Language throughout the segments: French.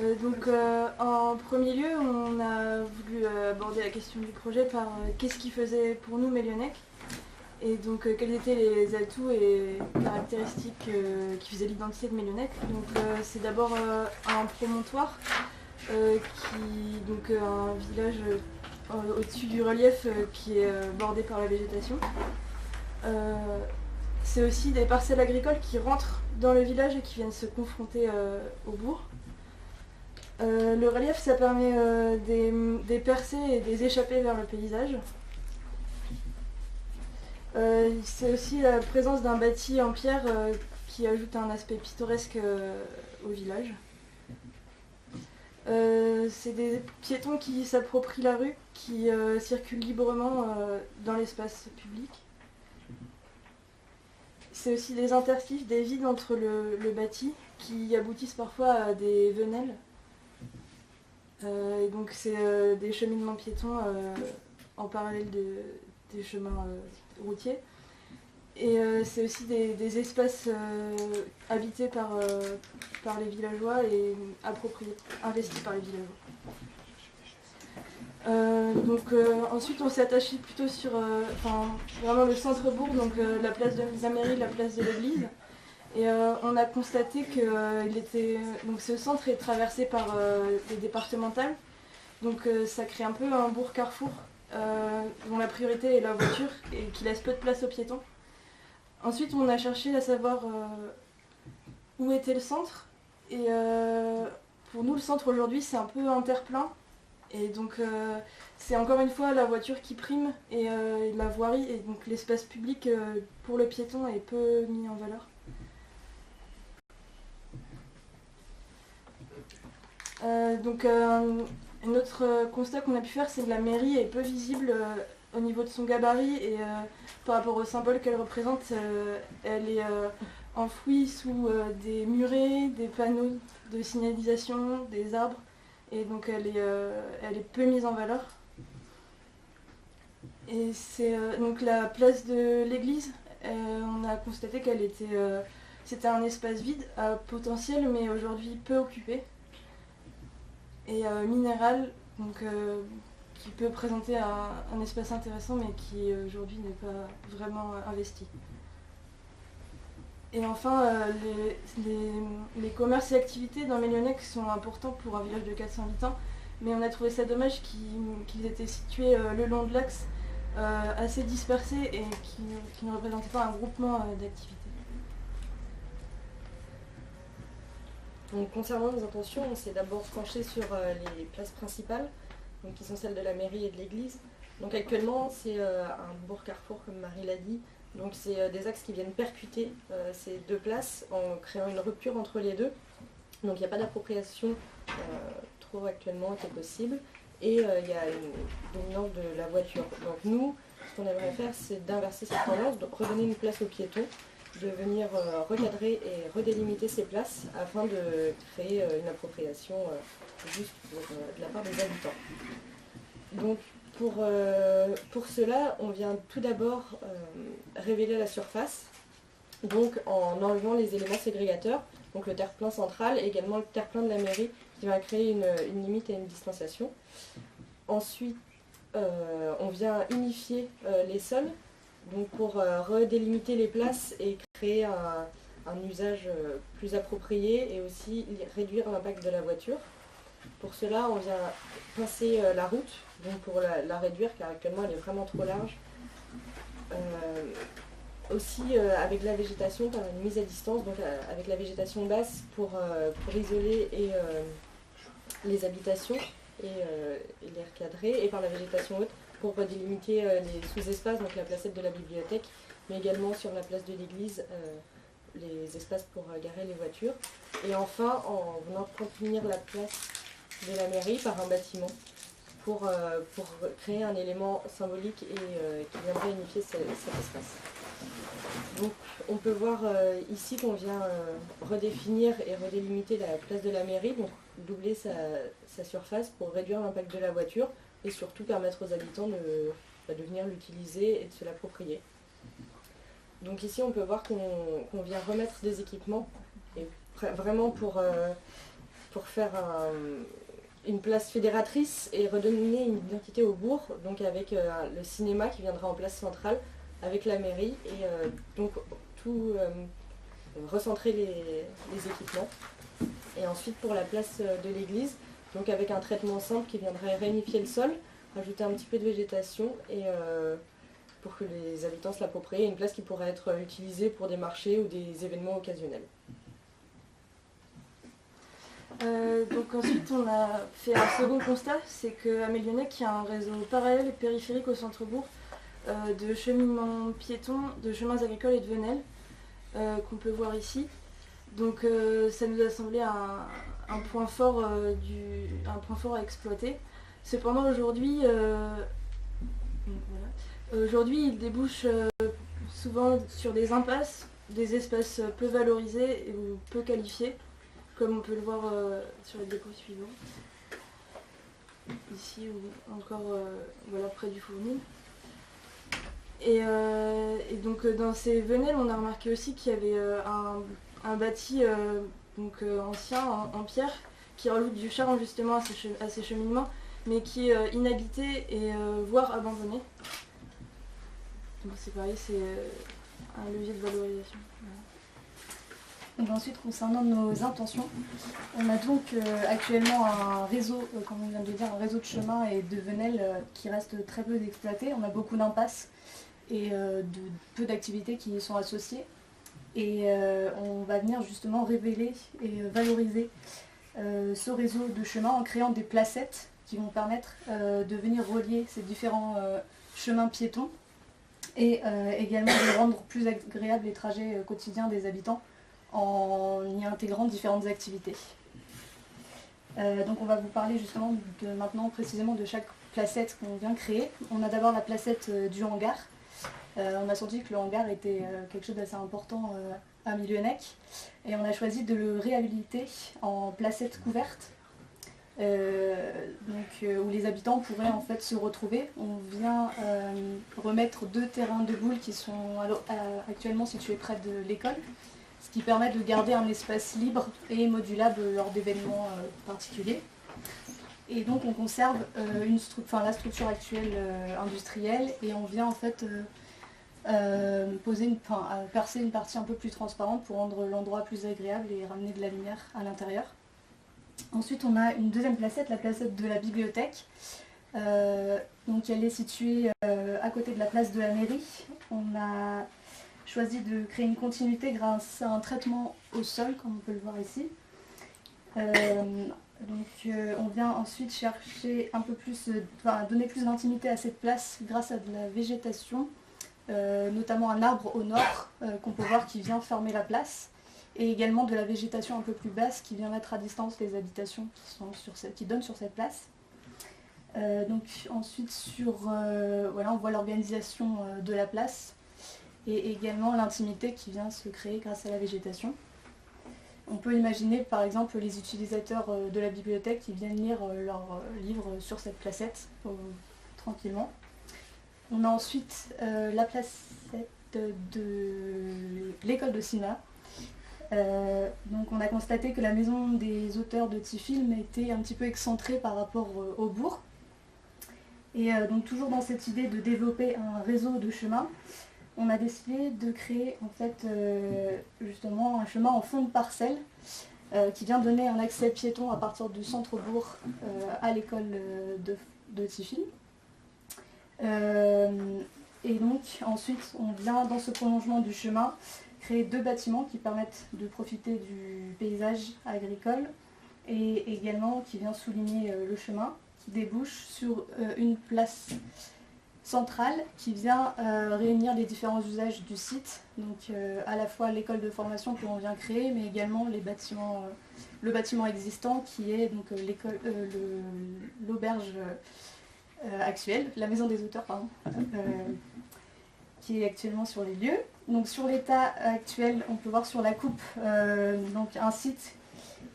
En premier lieu, on a voulu aborder la question du projet par qu'est-ce qui faisait pour nous Mellionec et donc quels étaient les atouts et caractéristiques qui faisaient l'identité de Mellionec. C'est d'abord un promontoire un village au-dessus du relief qui est bordé par la végétation. Euh, c'est aussi des parcelles agricoles qui rentrent dans le village et qui viennent se confronter au bourg. Le relief, ça permet des percées et des échappées vers le paysage. C'est aussi la présence d'un bâti en pierre qui ajoute un aspect pittoresque au village. C'est des piétons qui s'approprient la rue, qui circulent librement dans l'espace public. C'est aussi des interstices, des vides entre le bâti qui aboutissent parfois à des venelles. C'est des cheminements piétons en parallèle des chemins routiers. Et c'est aussi des espaces habités par les villageois et appropriés, investis par les villageois. Ensuite, on s'est attaché plutôt sur vraiment le centre-bourg, la place de la mairie, la place de l'église. Et on a constaté que ce centre est traversé par des départementales. Ça crée un peu un bourg-carrefour dont la priorité est la voiture et qui laisse peu de place aux piétons. Ensuite, on a cherché à savoir où était le centre. Et pour nous, le centre aujourd'hui, c'est un peu un terre-plein. Et c'est encore une fois la voiture qui prime et la voirie. Et donc l'espace public pour le piéton est peu mis en valeur. Un autre constat qu'on a pu faire, c'est que la mairie est peu visible au niveau de son gabarit et par rapport au symbole qu'elle représente, elle est enfouie sous des murets, des panneaux de signalisation, des arbres, et donc elle est peu mise en valeur. Et c'est la place de l'église, on a constaté qu'elle était c'était un espace vide à potentiel mais aujourd'hui peu occupé et minéral, qui peut présenter un espace intéressant mais qui aujourd'hui n'est pas vraiment investi. Et enfin, les commerces et activités dans Mellionec sont importants pour un village de 400 habitants, mais on a trouvé ça dommage qu'ils étaient situés le long de l'axe, assez dispersés et qui ne représentaient pas un groupement d'activités. Donc, concernant nos intentions, on s'est d'abord penché sur les places principales, donc, qui sont celles de la mairie et de l'église. Donc actuellement, c'est un bourg-carrefour, comme Marie l'a dit. Donc c'est des axes qui viennent percuter ces deux places en créant une rupture entre les deux. Donc il n'y a pas d'appropriation trop actuellement qui est possible. Et il y a une dominance de la voiture. Donc nous, ce qu'on aimerait faire, c'est d'inverser cette tendance, de redonner une place aux piétons, de venir recadrer et redélimiter ces places afin de créer une appropriation juste de la part des habitants. Donc pour cela, on vient tout d'abord révéler la surface, donc en enlevant les éléments ségrégateurs, donc le terre-plein central et également le terre-plein de la mairie qui va créer une limite et une distanciation. Ensuite, on vient unifier les sols, donc pour redélimiter les places et créer un usage plus approprié et aussi réduire l'impact de la voiture. Pour cela, on vient pincer la route, donc pour la réduire car actuellement elle est vraiment trop large. Aussi avec la végétation par une mise à distance, donc avec la végétation basse pour isoler les habitations et les recadrer, et par la végétation haute pour délimiter les sous-espaces, donc la placette de la bibliothèque, mais également sur la place de l'église, les espaces pour garer les voitures. Et enfin, en venant contenir la place de la mairie par un bâtiment pour créer un élément symbolique et qui viendrait unifier cet espace. Donc on peut voir ici qu'on vient redéfinir et redélimiter la place de la mairie, donc doubler sa surface pour réduire l'impact de la voiture et surtout permettre aux habitants de venir l'utiliser et de se l'approprier. Donc ici on peut voir qu'on vient remettre des équipements et vraiment pour pour faire une place fédératrice et redonner une identité au bourg, donc avec le cinéma qui viendra en place centrale, avec la mairie, et donc tout recentrer les équipements. Et ensuite pour la place de l'église, donc avec un traitement simple qui viendrait réunifier le sol, rajouter un petit peu de végétation et pour que les habitants se l'approprient, une place qui pourrait être utilisée pour des marchés ou des événements occasionnels. Donc ensuite on a fait un second constat, c'est qu'à Mélionnec il y a un réseau parallèle et périphérique au centre-bourg de cheminements piétons, de chemins agricoles et de venelles qu'on peut voir ici. Donc ça nous a semblé un point fort à exploiter. Cependant aujourd'hui, aujourd'hui il débouche souvent sur des impasses, des espaces peu valorisés ou peu qualifiés, comme on peut le voir sur les dépôts suivants. Ici ou encore voilà, près du Fournil. Et donc dans ces venelles, on a remarqué aussi qu'il y avait un bâti ancien en pierre qui rajoute du charme justement à ces cheminements, mais qui est inhabité et voire abandonné. Donc c'est pareil, c'est un levier de valorisation. Voilà. Donc ensuite, concernant nos intentions, on a donc actuellement un réseau, comme on vient de dire, un réseau de chemins et de venelles qui reste très peu exploité. On a beaucoup d'impasses et de peu d'activités qui y sont associées. Et on va venir justement révéler et valoriser ce réseau de chemins en créant des placettes qui vont permettre de venir relier ces différents chemins piétons et également de rendre plus agréables les trajets quotidiens des habitants en y intégrant différentes activités. Donc on va vous parler justement maintenant précisément de chaque placette qu'on vient créer. On a d'abord la placette du hangar. On a senti que le hangar était quelque chose d'assez important à Mélionnec et on a choisi de le réhabiliter en placette couverte où les habitants pourraient en fait se retrouver. On vient remettre 2 terrains de boules qui sont actuellement situés près de l'école, ce qui permet de garder un espace libre et modulable lors d'événements particuliers. Et donc on conserve la structure actuelle industrielle et on vient en fait percer une partie un peu plus transparente pour rendre l'endroit plus agréable et ramener de la lumière à l'intérieur. Ensuite on a une deuxième placette, la placette de la bibliothèque. Donc elle est située à côté de la place de la mairie. On a choisi de créer une continuité grâce à un traitement au sol, comme on peut le voir ici. On vient ensuite chercher un peu plus, donner plus d'intimité à cette place grâce à de la végétation, notamment un arbre au nord qu'on peut voir qui vient fermer la place, et également de la végétation un peu plus basse qui vient mettre à distance les habitations qui donnent sur cette place. Ensuite on voit l'organisation de la place et également l'intimité qui vient se créer grâce à la végétation. On peut imaginer par exemple les utilisateurs de la bibliothèque qui viennent lire leurs livres sur cette placette tranquillement. On a ensuite la placette de l'école de cinéma. Donc on a constaté que la maison des auteurs de Tifilm était un petit peu excentrée par rapport au bourg. Et donc toujours dans cette idée de développer un réseau de chemins, on a décidé de créer en fait justement un chemin en fond de parcelle qui vient donner un accès piéton à partir du centre-bourg à l'école de Tifilm. Et donc ensuite on vient dans ce prolongement du chemin créer 2 bâtiments qui permettent de profiter du paysage agricole et également qui vient souligner le chemin qui débouche sur une place centrale qui vient réunir les différents usages du site, donc à la fois l'école de formation que l'on vient créer, mais également le bâtiment existant qui est donc l'auberge actuelle, la maison des auteurs, pardon, qui est actuellement sur les lieux. Donc sur l'état actuel, on peut voir sur la coupe donc un site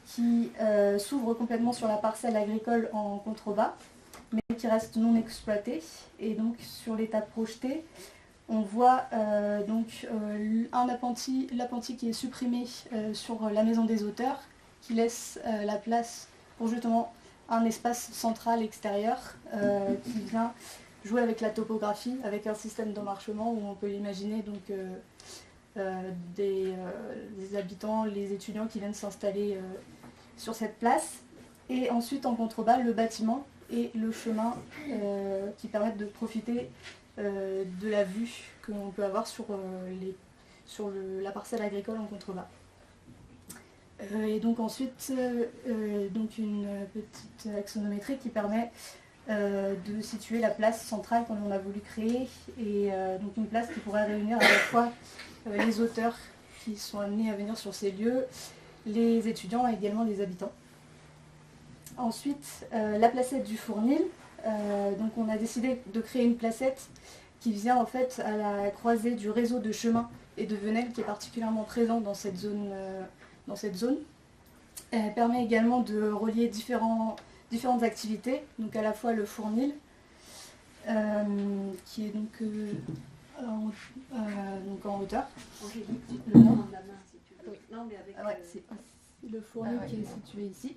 qui s'ouvre complètement sur la parcelle agricole en contrebas, mais qui reste non exploité. Et donc sur l'état projeté, on voit l'appentis qui est supprimé sur la maison des auteurs, qui laisse la place pour justement un espace central extérieur qui vient jouer avec la topographie, avec un système d'emmarchement où on peut imaginer donc des habitants, les étudiants qui viennent s'installer sur cette place. Et ensuite en contrebas, le bâtiment et le chemin qui permettent de profiter de la vue que l'on peut avoir sur la parcelle agricole en contrebas. Et donc ensuite, donc une petite axonométrie qui permet de situer la place centrale qu'on a voulu créer, et donc une place qui pourrait réunir à la fois les auteurs qui sont amenés à venir sur ces lieux, les étudiants et également les habitants. Ensuite, la placette du Fournil. Donc on a décidé de créer une placette qui vient en fait à la croisée du réseau de chemins et de venelles qui est particulièrement présent dans cette zone. Elle permet également de relier différentes activités, donc à la fois le Fournil, qui est donc en hauteur. Le nord. C'est le Fournil qui est situé ici.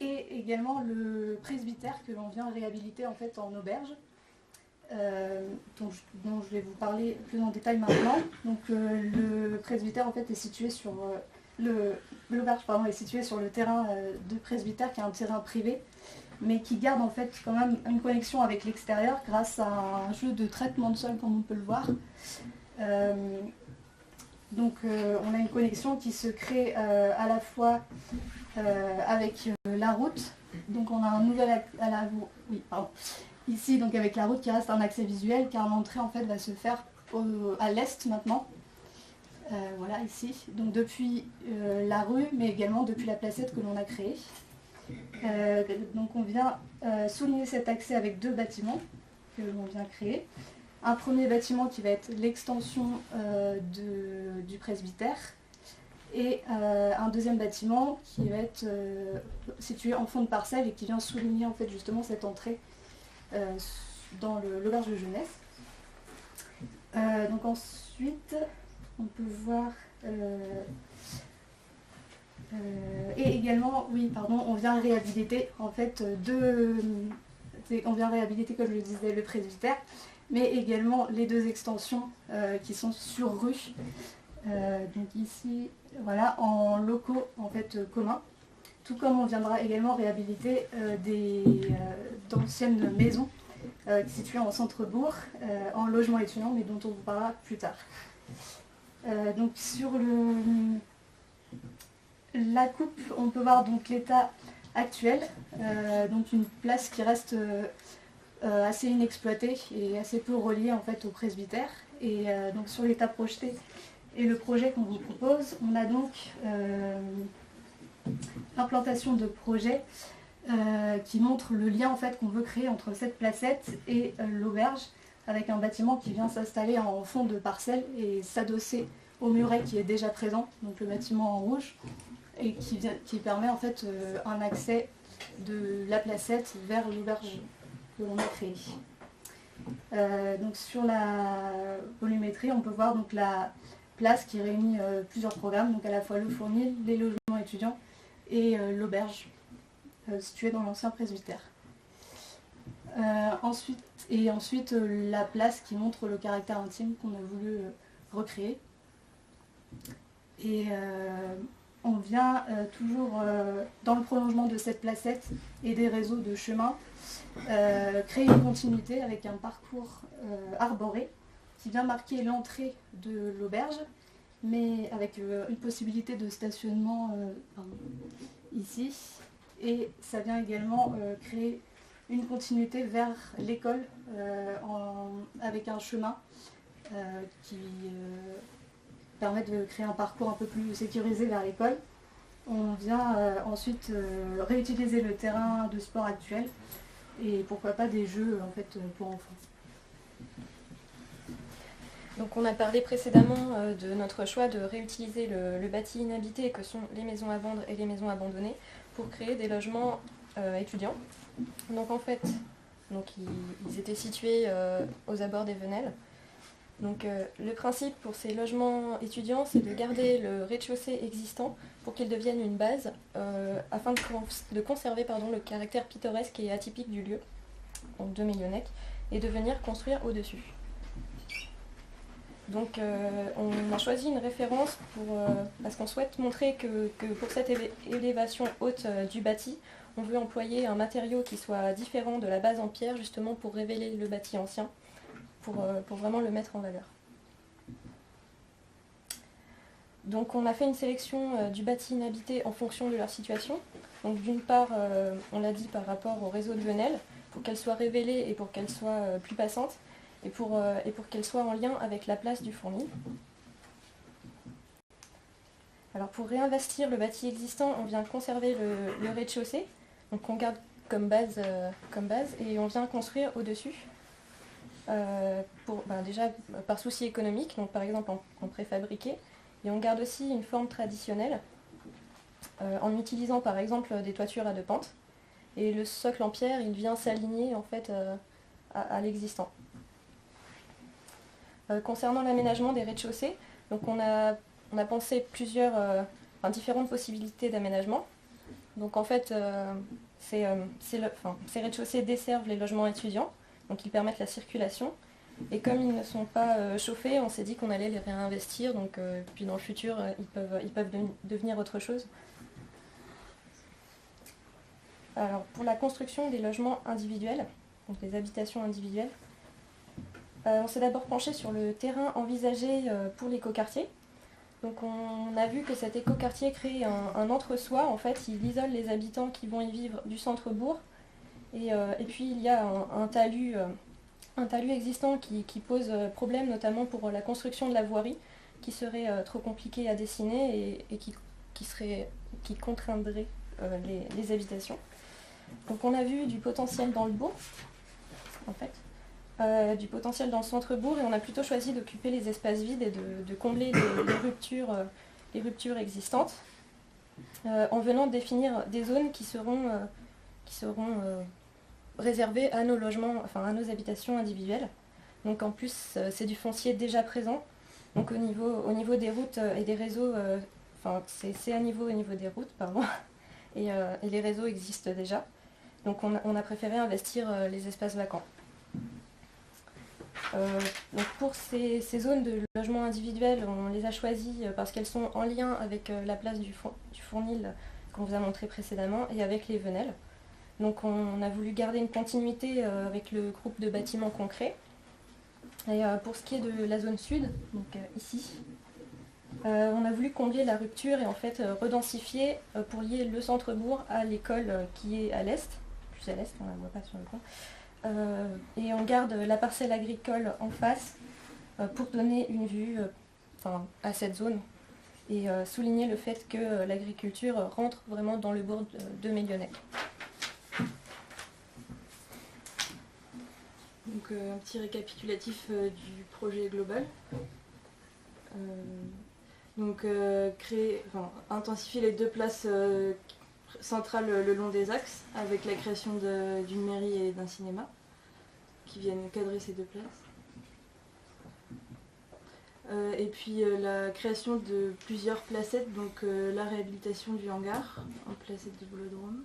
Et également le presbytère que l'on vient réhabiliter en fait en auberge, dont je vais vous parler plus en détail maintenant. Donc le presbytère en fait est situé sur l'auberge est située sur le terrain de presbytère qui est un terrain privé, mais qui garde en fait quand même une connexion avec l'extérieur grâce à un jeu de traitement de sol comme on peut le voir. Donc on a une connexion qui se crée à la fois avec la route. Donc on a un nouvel ici donc avec la route qui reste un accès visuel car l'entrée en fait va se faire à l'est maintenant. Voilà ici, donc depuis la rue mais également depuis la placette que l'on a créée. Donc on vient souligner cet accès avec deux bâtiments que l'on vient créer. Un premier bâtiment qui va être l'extension du presbytère et un deuxième bâtiment qui va être situé en fond de parcelle et qui vient souligner en fait justement cette entrée dans l'auberge de jeunesse. Donc ensuite on peut voir et également on vient réhabiliter en fait on vient réhabiliter comme je le disais le presbytère, mais également les deux extensions qui sont sur rue. Donc ici, voilà, en locaux en fait communs. Tout comme on viendra également réhabiliter d'anciennes maisons situées en centre-bourg, en logement étudiant, mais dont on vous parlera plus tard. Donc sur la coupe, on peut voir donc l'état actuel, donc une place qui reste assez inexploitée et assez peu reliée en fait au presbytère. Et donc sur l'état projeté et le projet qu'on vous propose, on a donc l'implantation de projets qui montre le lien en fait qu'on veut créer entre cette placette et l'auberge, avec un bâtiment qui vient s'installer en fond de parcelle et s'adosser au muret qui est déjà présent, donc le bâtiment en rouge, et qui permet en fait un accès de la placette vers l'auberge que l'on a créée. Donc sur la volumétrie, on peut voir donc la place qui réunit plusieurs programmes, donc à la fois le Fournil, les logements étudiants et l'auberge située dans l'ancien presbytère. Ensuite la place qui montre le caractère intime qu'on a voulu recréer. Et on vient toujours dans le prolongement de cette placette et des réseaux de chemins créer une continuité avec un parcours arboré qui vient marquer l'entrée de l'auberge, mais avec une possibilité de stationnement ici. Et ça vient également créer une continuité vers l'école avec un chemin qui permet de créer un parcours un peu plus sécurisé vers l'école. On vient ensuite réutiliser le terrain de sport actuel et pourquoi pas des jeux en fait, pour enfants. Donc on a parlé précédemment de notre choix de réutiliser le bâti inhabité que sont les maisons à vendre et les maisons abandonnées pour créer des logements étudiants. Donc en fait, ils étaient situés aux abords des Venelles. Donc le principe pour ces logements étudiants, c'est de garder le rez-de-chaussée existant pour qu'il devienne une base afin de conserver le caractère pittoresque et atypique du lieu, donc de Mélionnec, et de venir construire au-dessus. Donc on a choisi une référence parce qu'on souhaite montrer que pour cette élévation haute du bâti, on veut employer un matériau qui soit différent de la base en pierre, justement pour révéler le bâti ancien, pour vraiment le mettre en valeur. Donc on a fait une sélection du bâti inhabité en fonction de leur situation. Donc d'une part, on l'a dit par rapport au réseau de Venelle, pour qu'elle soit révélée et pour qu'elle soit plus passante, et pour qu'elle soit en lien avec la place du Fournil. Alors pour réinvestir le bâti existant, on vient conserver le rez-de-chaussée, donc on garde comme base et on vient construire au-dessus. Déjà par souci économique, donc par exemple en préfabriqué, et on garde aussi une forme traditionnelle en utilisant par exemple des toitures à deux pentes, et le socle en pierre il vient s'aligner en fait à l'existant. Concernant l'aménagement des rez-de-chaussée, donc on a pensé différentes possibilités d'aménagement. Donc en fait, ces rez-de-chaussée desservent les logements étudiants, donc ils permettent la circulation. Et comme ils ne sont pas chauffés, on s'est dit qu'on allait les réinvestir, donc puis dans le futur, ils peuvent devenir autre chose. Alors pour la construction des logements individuels, donc les habitations individuelles, on s'est d'abord penché sur le terrain envisagé pour l'écoquartier. Donc on a vu que cet écoquartier crée un entre-soi. En fait, il isole les habitants qui vont y vivre du centre-bourg. Et puis il y a un talus existant qui pose problème, notamment pour la construction de la voirie, qui serait trop compliqué à dessiner et qui contraindrait les habitations. Donc on a vu du potentiel dans le bourg, en fait. Du potentiel dans le centre-bourg et on a plutôt choisi d'occuper les espaces vides et de combler les ruptures existantes en venant définir des zones qui seront réservées à nos logements, enfin à nos habitations individuelles. Donc en plus c'est du foncier déjà présent. Donc au niveau des routes et des réseaux, c'est au niveau des routes, pardon, et les réseaux existent déjà. Donc on a préféré investir les espaces vacants. Donc pour ces zones de logement individuel, on les a choisies parce qu'elles sont en lien avec la place du Fournil qu'on vous a montré précédemment et avec les Venelles. Donc on a voulu garder une continuité avec le groupe de bâtiments concrets. Et pour ce qui est de la zone sud, donc ici, on a voulu combler la rupture et en fait redensifier pour lier le centre-bourg à l'école qui est à l'est, plus à l'est, on ne la voit pas sur le plan. Et on garde la parcelle agricole en face pour donner une vue à cette zone et souligner le fait que l'agriculture rentre vraiment dans le bourg de Mélionnec. Donc un petit récapitulatif du projet global. Intensifier les deux places centrale le long des axes, avec la création d'une mairie et d'un cinéma qui viennent cadrer ces deux places. Et puis la création de plusieurs placettes, donc la réhabilitation du hangar en placette de Boulodrome,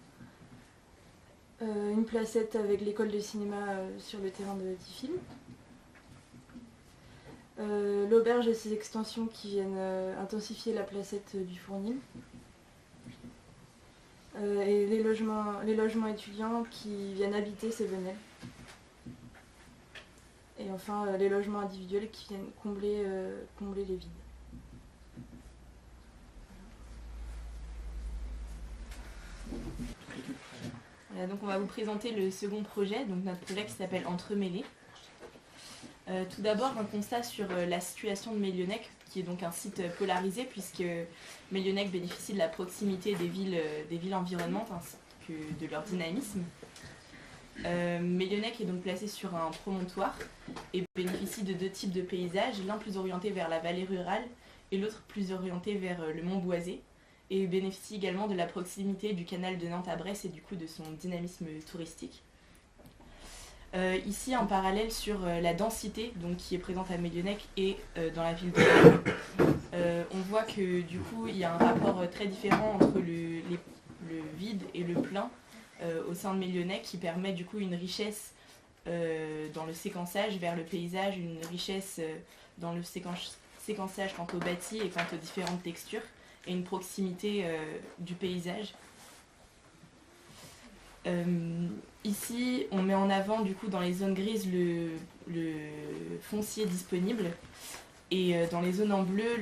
une placette avec l'école de cinéma sur le terrain de Tifil, l'auberge et ses extensions qui viennent intensifier la placette du Fournil, et les logements étudiants qui viennent habiter ces Venelles. Et enfin les logements individuels qui viennent combler les vides. Voilà, donc on va vous présenter le second projet, donc notre projet qui s'appelle Entremêlés. Tout d'abord un constat sur la situation de Mélionnec, qui est donc un site polarisé puisque Mélionnec bénéficie de la proximité des villes environnantes ainsi que de leur dynamisme. Mélionnec est donc placé sur un promontoire et bénéficie de deux types de paysages, l'un plus orienté vers la vallée rurale et l'autre plus orienté vers le mont Boisé, et bénéficie également de la proximité du canal de Nantes à Bresse et du coup de son dynamisme touristique. Ici, en parallèle sur la densité donc, qui est présente à Mélionnec et dans la ville de Lyon, on voit que du coup, il y a un rapport très différent entre le vide et le plein au sein de Mélionnec qui permet du coup une richesse dans le séquençage vers le paysage, une richesse dans le séquençage quant au bâti et quant aux différentes textures et une proximité du paysage. Ici, on met en avant du coup dans les zones grises le foncier disponible et dans les zones en bleu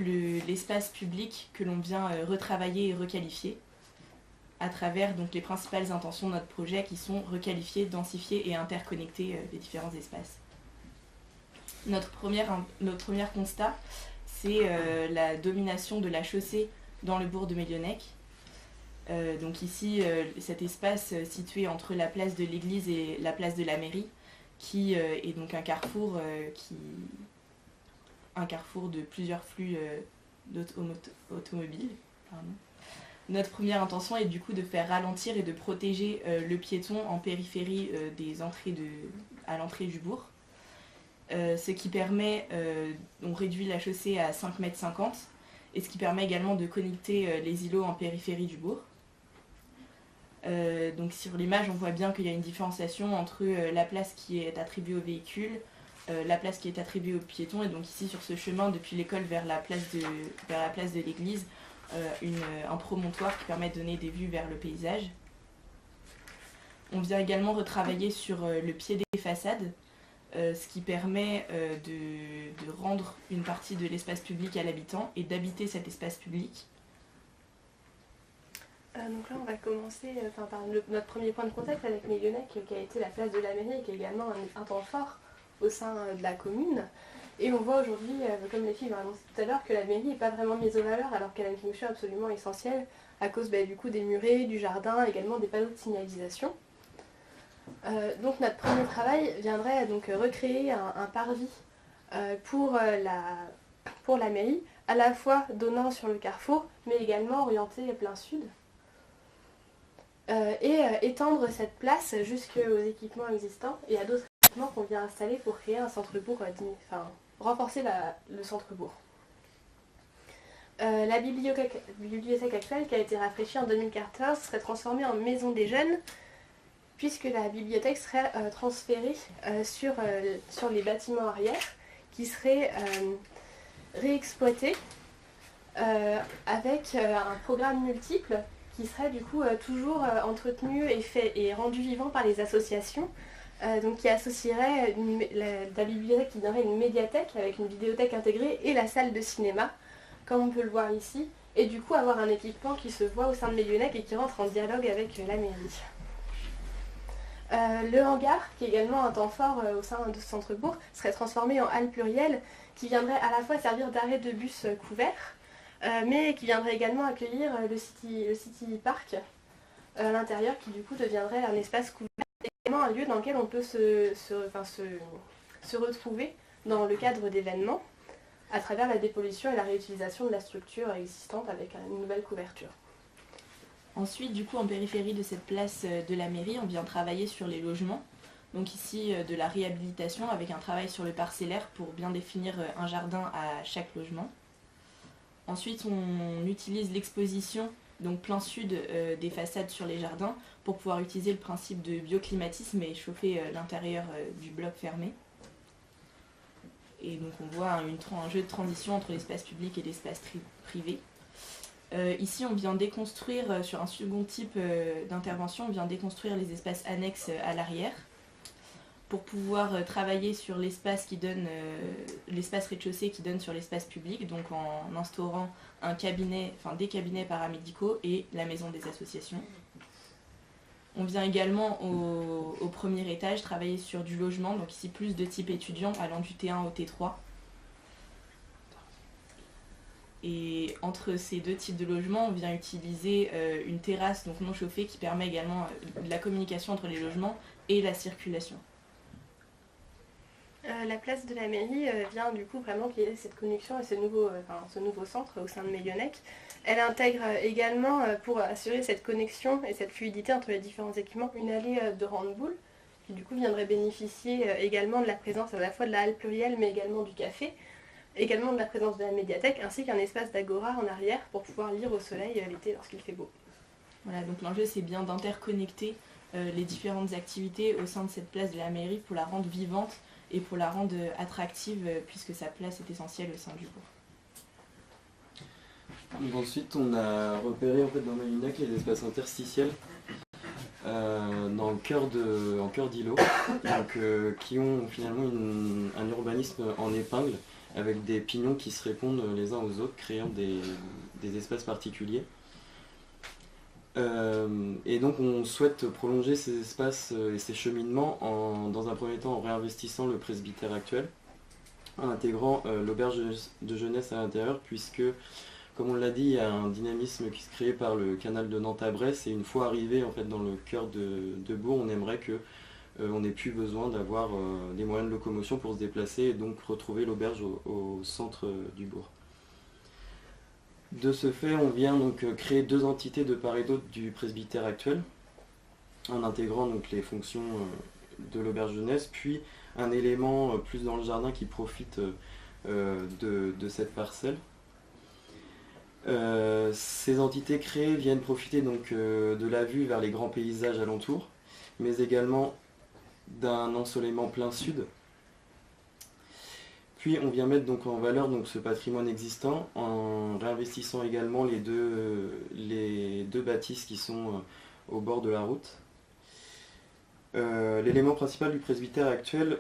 l'espace public que l'on vient retravailler et requalifier à travers donc, les principales intentions de notre projet qui sont requalifier, densifier et interconnecter les différents espaces. Notre premier constat, c'est la domination de la chaussée dans le bourg de Mélionnec. Donc ici, cet espace situé entre la place de l'église et la place de la mairie, qui est donc un carrefour de plusieurs flux automobiles. Pardon. Notre première intention est du coup de faire ralentir et de protéger le piéton en périphérie à l'entrée du bourg. Ce qui permet, on réduit la chaussée à 5,50 m et ce qui permet également de connecter les îlots en périphérie du bourg. Donc sur l'image, on voit bien qu'il y a une différenciation entre la place qui est attribuée aux véhicules, la place qui est attribuée aux piétons, et donc ici sur ce chemin depuis l'école vers la place de l'église, un promontoire qui permet de donner des vues vers le paysage. On vient également retravailler sur le pied des façades, ce qui permet de rendre une partie de l'espace public à l'habitant et d'habiter cet espace public. Donc là, on va commencer par notre premier point de contact avec Mélionnec, qui a été la place de la mairie, et qui est également un temps fort au sein de la commune. Et on voit aujourd'hui, comme les filles l'ont annoncé tout à l'heure, que la mairie n'est pas vraiment mise en valeur, alors qu'elle a une fonction absolument essentielle, à cause du coup des murets, du jardin, également des panneaux de signalisation. Donc notre premier travail viendrait donc recréer un parvis pour la mairie, à la fois donnant sur le carrefour, mais également orienté plein sud. Et étendre cette place jusqu'aux équipements existants et à d'autres équipements qu'on vient installer pour créer un centre-bourg, renforcer le centre-bourg. La bibliothèque actuelle, qui a été rafraîchie en 2014, serait transformée en maison des jeunes, puisque la bibliothèque serait transférée sur les bâtiments arrière, qui seraient réexploités avec un programme multiple qui serait du coup toujours entretenu et rendu vivant par les associations, donc qui associerait la bibliothèque qui deviendrait une médiathèque avec une vidéothèque intégrée et la salle de cinéma, comme on peut le voir ici, et du coup avoir un équipement qui se voit au sein de Mélionnec et qui rentre en dialogue avec la mairie. Le hangar, qui est également un temps fort au sein de ce centre-bourg, serait transformé en halle plurielle qui viendrait à la fois servir d'arrêt de bus couvert, mais qui viendrait également accueillir le City Park à l'intérieur, qui du coup deviendrait un espace couvert, et également un lieu dans lequel on peut se retrouver dans le cadre d'événements, à travers la dépollution et la réutilisation de la structure existante avec une nouvelle couverture. Ensuite, du coup, en périphérie de cette place de la mairie, on vient travailler sur les logements. Donc ici, de la réhabilitation avec un travail sur le parcellaire pour bien définir un jardin à chaque logement. Ensuite, on utilise l'exposition, donc plein sud des façades sur les jardins, pour pouvoir utiliser le principe de bioclimatisme et chauffer l'intérieur du bloc fermé. Et donc on voit un jeu de transition entre l'espace public et l'espace privé. Ici, on vient déconstruire, sur un second type d'intervention, on vient déconstruire les espaces annexes à l'arrière pour pouvoir travailler sur l'espace l'espace rez-de-chaussée qui donne sur l'espace public, donc en instaurant des cabinets paramédicaux et la maison des associations. On vient également au premier étage travailler sur du logement, donc ici plus de type étudiant allant du T1 au T3. Et entre ces deux types de logements, on vient utiliser une terrasse donc non chauffée qui permet également de la communication entre les logements et la circulation. La place de la mairie vient du coup vraiment qu'il y ait cette connexion et ce nouveau centre au sein de Mélionnec. Elle intègre également, pour assurer cette connexion et cette fluidité entre les différents équipements, une allée de handball qui du coup viendraient bénéficier également de la présence à la fois de la halle plurielle mais également du café, également de la présence de la médiathèque ainsi qu'un espace d'agora en arrière pour pouvoir lire au soleil l'été lorsqu'il fait beau. Voilà, donc l'enjeu c'est bien d'interconnecter les différentes activités au sein de cette place de la mairie pour la rendre vivante et pour la rendre attractive puisque sa place est essentielle au sein du bourg. Donc ensuite, on a repéré en fait dans Mélunac les espaces interstitiels en cœur d'îlot, donc qui ont finalement un urbanisme en épingle avec des pignons qui se répondent les uns aux autres, créant des espaces particuliers. Et donc on souhaite prolonger ces espaces et ces cheminements dans un premier temps en réinvestissant le presbytère actuel, en intégrant l'auberge de jeunesse à l'intérieur, puisque comme on l'a dit, il y a un dynamisme qui se crée par le canal de Nantes à Brest, et une fois arrivé en fait, dans le cœur de Bourg, on aimerait qu'on n'ait plus besoin d'avoir des moyens de locomotion pour se déplacer et donc retrouver l'auberge au centre du bourg. De ce fait, on vient donc créer deux entités de part et d'autre du presbytère actuel, en intégrant donc les fonctions de l'auberge jeunesse, puis un élément plus dans le jardin qui profite de cette parcelle. Ces entités créées viennent profiter donc de la vue vers les grands paysages alentours, mais également d'un ensoleillement plein sud. Puis on vient mettre donc en valeur donc ce patrimoine existant en réinvestissant également les deux bâtisses qui sont au bord de la route. L'élément principal du presbytère actuel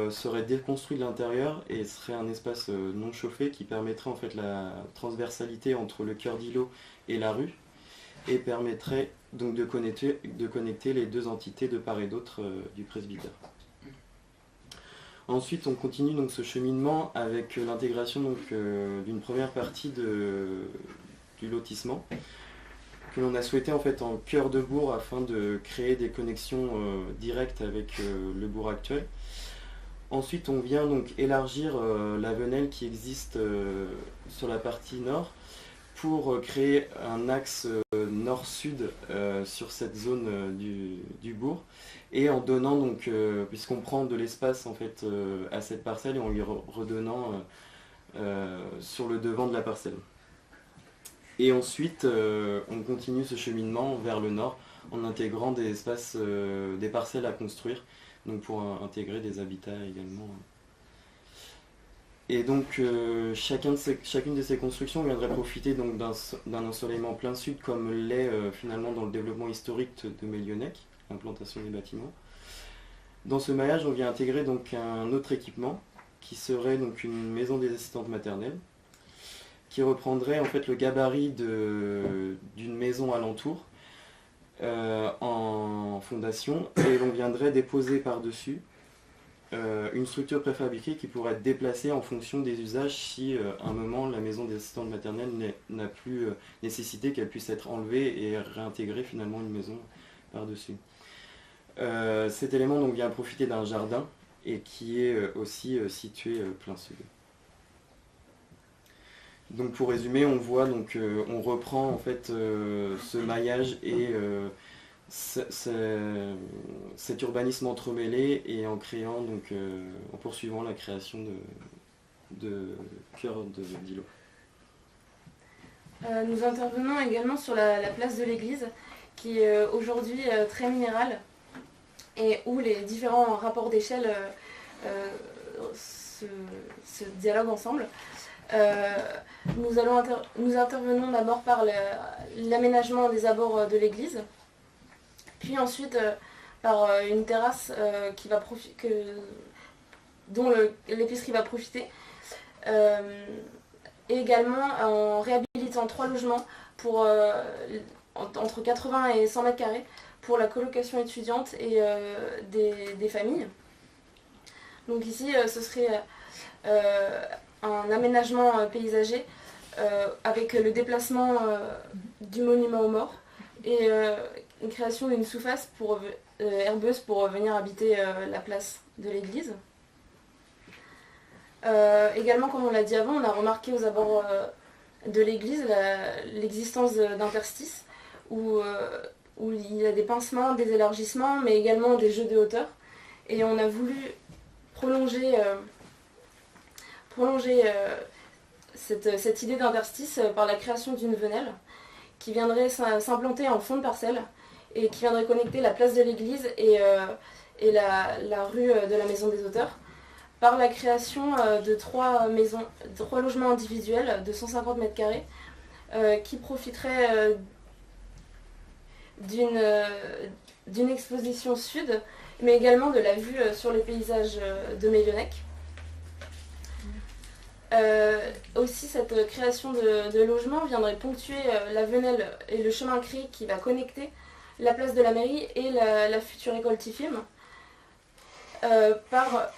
serait déconstruit de l'intérieur et serait un espace non chauffé qui permettrait en fait la transversalité entre le cœur d'îlot et la rue et permettrait donc de connecter les deux entités de part et d'autre du presbytère. Ensuite, on continue donc ce cheminement avec l'intégration d'une première partie du lotissement que l'on a souhaité en fait en cœur de bourg afin de créer des connexions directes avec le bourg actuel. Ensuite, on vient donc élargir la venelle qui existe sur la partie nord pour créer un axe nord-sud sur cette zone du bourg et en donnant donc, puisqu'on prend de l'espace en fait à cette parcelle et en lui redonnant sur le devant de la parcelle. Et ensuite, on continue ce cheminement vers le nord en intégrant des espaces, des parcelles à construire, donc pour intégrer des habitats également. Et donc, chacune de ces constructions viendrait profiter donc d'un ensoleillement plein sud, comme l'est finalement dans le développement historique de Mélunac, l'implantation des bâtiments. Dans ce maillage, on vient intégrer donc un autre équipement, qui serait donc une maison des assistantes maternelles, qui reprendrait en fait le gabarit d'une maison alentour en fondation, et l'on viendrait déposer par-dessus une structure préfabriquée qui pourrait être déplacée en fonction des usages si à un moment la maison des assistantes maternelles n'a plus nécessité qu'elle puisse être enlevée et réintégrer finalement une maison par-dessus. Cet élément donc vient profiter d'un jardin et qui est aussi situé plein sud. Donc pour résumer, on voit donc on reprend en fait ce maillage et cet urbanisme entremêlé et en créant donc en poursuivant la création de cœur d'îlot. Nous intervenons également sur la place de l'église qui est aujourd'hui très minérale et où les différents rapports d'échelle se dialoguent ensemble. Nous intervenons d'abord par l'aménagement des abords de l'église, puis ensuite par une terrasse dont l'épicerie va profiter, et également en réhabilitant 3 logements pour entre 80 et 100 mètres carrés pour la colocation étudiante et des familles. Donc ici, ce serait un aménagement paysager avec le déplacement du monument aux morts et une création d'une sous-face herbeuse pour venir habiter la place de l'église. Également, comme on l'a dit avant, on a remarqué aux abords de l'église l'existence d'interstices où il y a des pincements, des élargissements, mais également des jeux de hauteur. Et on a voulu prolonger cette idée d'interstice par la création d'une venelle qui viendrait s'implanter en fond de parcelle et qui viendrait connecter la place de l'église et la rue de la Maison des Auteurs par la création de 3 logements individuels de 150 mètres carrés qui profiteraient d'une exposition sud, mais également de la vue sur les paysages de Mélionnec. Aussi, cette création de logements viendrait ponctuer la venelle et le chemin cri qui va connecter la place de la mairie et la future école TIFIM par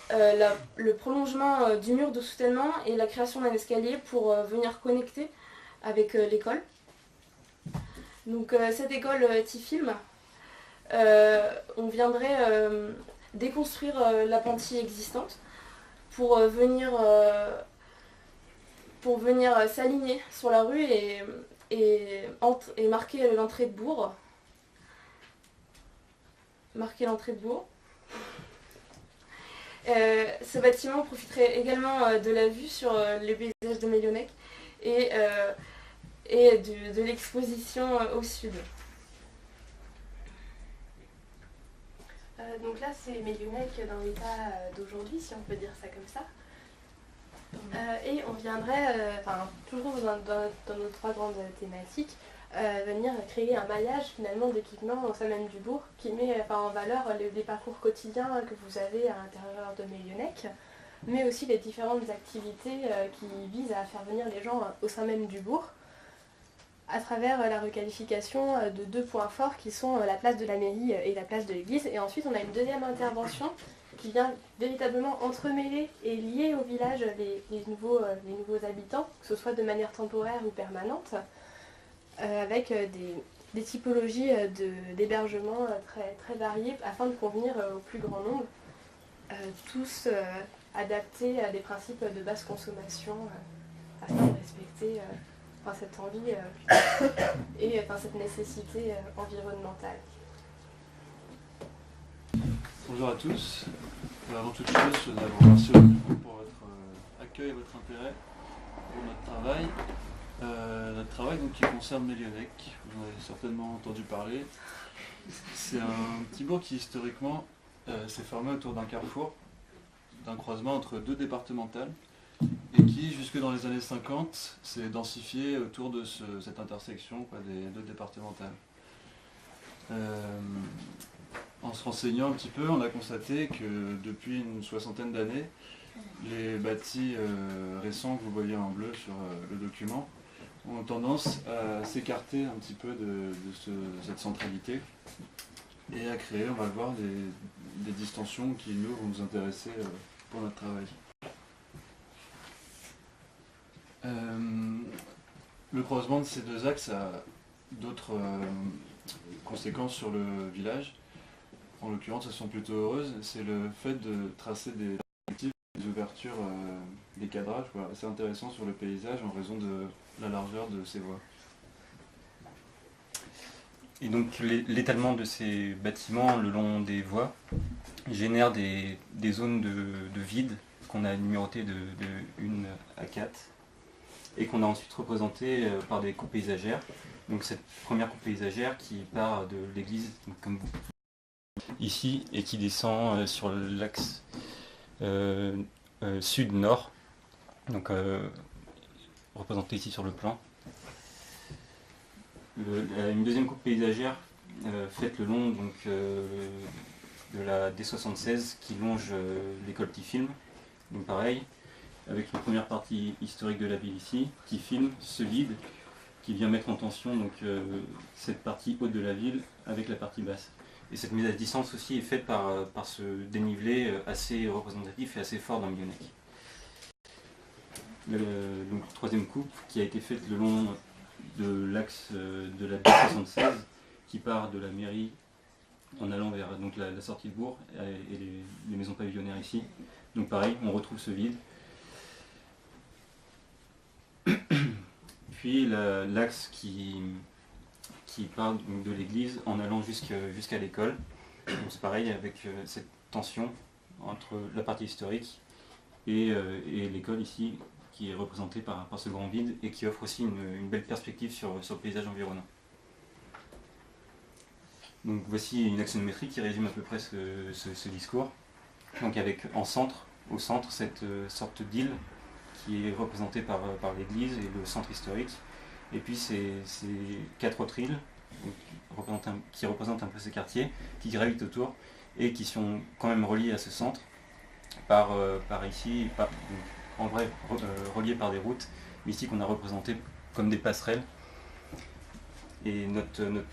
le prolongement du mur de soutènement et la création d'un escalier pour venir connecter avec l'école. Donc cette école TIFIM, on viendrait déconstruire la pantille existante pour venir s'aligner sur la rue et marquer l'entrée de bourg. Ce bâtiment profiterait également de la vue sur les paysages de Mélionnec et de l'exposition au sud. Donc là, c'est Mélionnec dans l'état d'aujourd'hui, si on peut dire ça comme ça. Et on viendrait, toujours dans nos 3 grandes thématiques, venir créer un maillage finalement d'équipements au sein même du bourg qui met en valeur les parcours quotidiens que vous avez à l'intérieur de Mélionnec, mais aussi les différentes activités qui visent à faire venir les gens au sein même du bourg à travers la requalification de 2 points forts qui sont la place de la mairie et la place de l'église. Et ensuite on a une deuxième intervention qui vient véritablement entremêler et lier au village les nouveaux habitants, que ce soit de manière temporaire ou permanente, avec des typologies d'hébergement très, très variées afin de convenir au plus grand nombre, tous adaptés à des principes de basse consommation afin de respecter cette envie et cette nécessité environnementale. Bonjour à tous. Avant toute chose, je voudrais vous remercier pour votre accueil et votre intérêt pour notre travail. Notre travail donc, qui concerne Mélionnec, vous en avez certainement entendu parler. C'est un petit bourg qui historiquement s'est formé autour d'un carrefour, d'un croisement entre 2 départementales, et qui jusque dans les années 50 s'est densifié autour de cette intersection des 2 départementales. En se renseignant un petit peu, on a constaté que depuis une 60aine d'années, les bâtis récents que vous voyez en bleu sur le document ont tendance à s'écarter un petit peu de cette centralité et à créer, on va le voir, des distensions qui nous vont nous intéresser pour notre travail. Le croisement de ces 2 axes a d'autres conséquences sur le village. En l'occurrence, elles sont plutôt heureuses. C'est le fait de tracer des ouvertures, des cadrages assez intéressants sur le paysage en raison de la largeur de ces voies. Et donc l'étalement de ces bâtiments le long des voies génère des zones de vide qu'on a numérotées de 1 à 4 et qu'on a ensuite représentées par des coupes paysagères. Donc cette première coupe paysagère qui part de l'église, comme vous ici, et qui descend sur l'axe sud-nord, donc représenté ici sur le plan. Une deuxième coupe paysagère faite le long donc, de la D76 qui longe l'école TIFIM. Donc pareil, avec une première partie historique de la ville ici, TIFIM, ce vide qui vient mettre en tension donc, cette partie haute de la ville avec la partie basse. Et cette mise à distance aussi est faite par ce dénivelé assez représentatif et assez fort dans Mélionnec. Donc troisième coupe qui a été faite le long de l'axe de la D76 qui part de la mairie en allant vers donc, la sortie de bourg et les maisons pavillonnaires ici. Donc pareil, on retrouve ce vide. Puis l'axe qui part donc, de l'église en allant jusqu'à l'école. C'est pareil avec cette tension entre la partie historique et l'école ici, qui est représentée par ce grand vide et qui offre aussi une belle perspective sur le paysage environnant. Donc voici une axonométrie qui résume à peu près ce discours. Donc avec au centre, cette sorte d'île qui est représentée par l'église et le centre historique. Et puis ces 4 autres îles qui représentent un peu ces quartiers, qui gravitent autour et qui sont quand même reliés à ce centre par ici, en vrai reliés par des routes, mais ici qu'on a représenté comme des passerelles. Et une de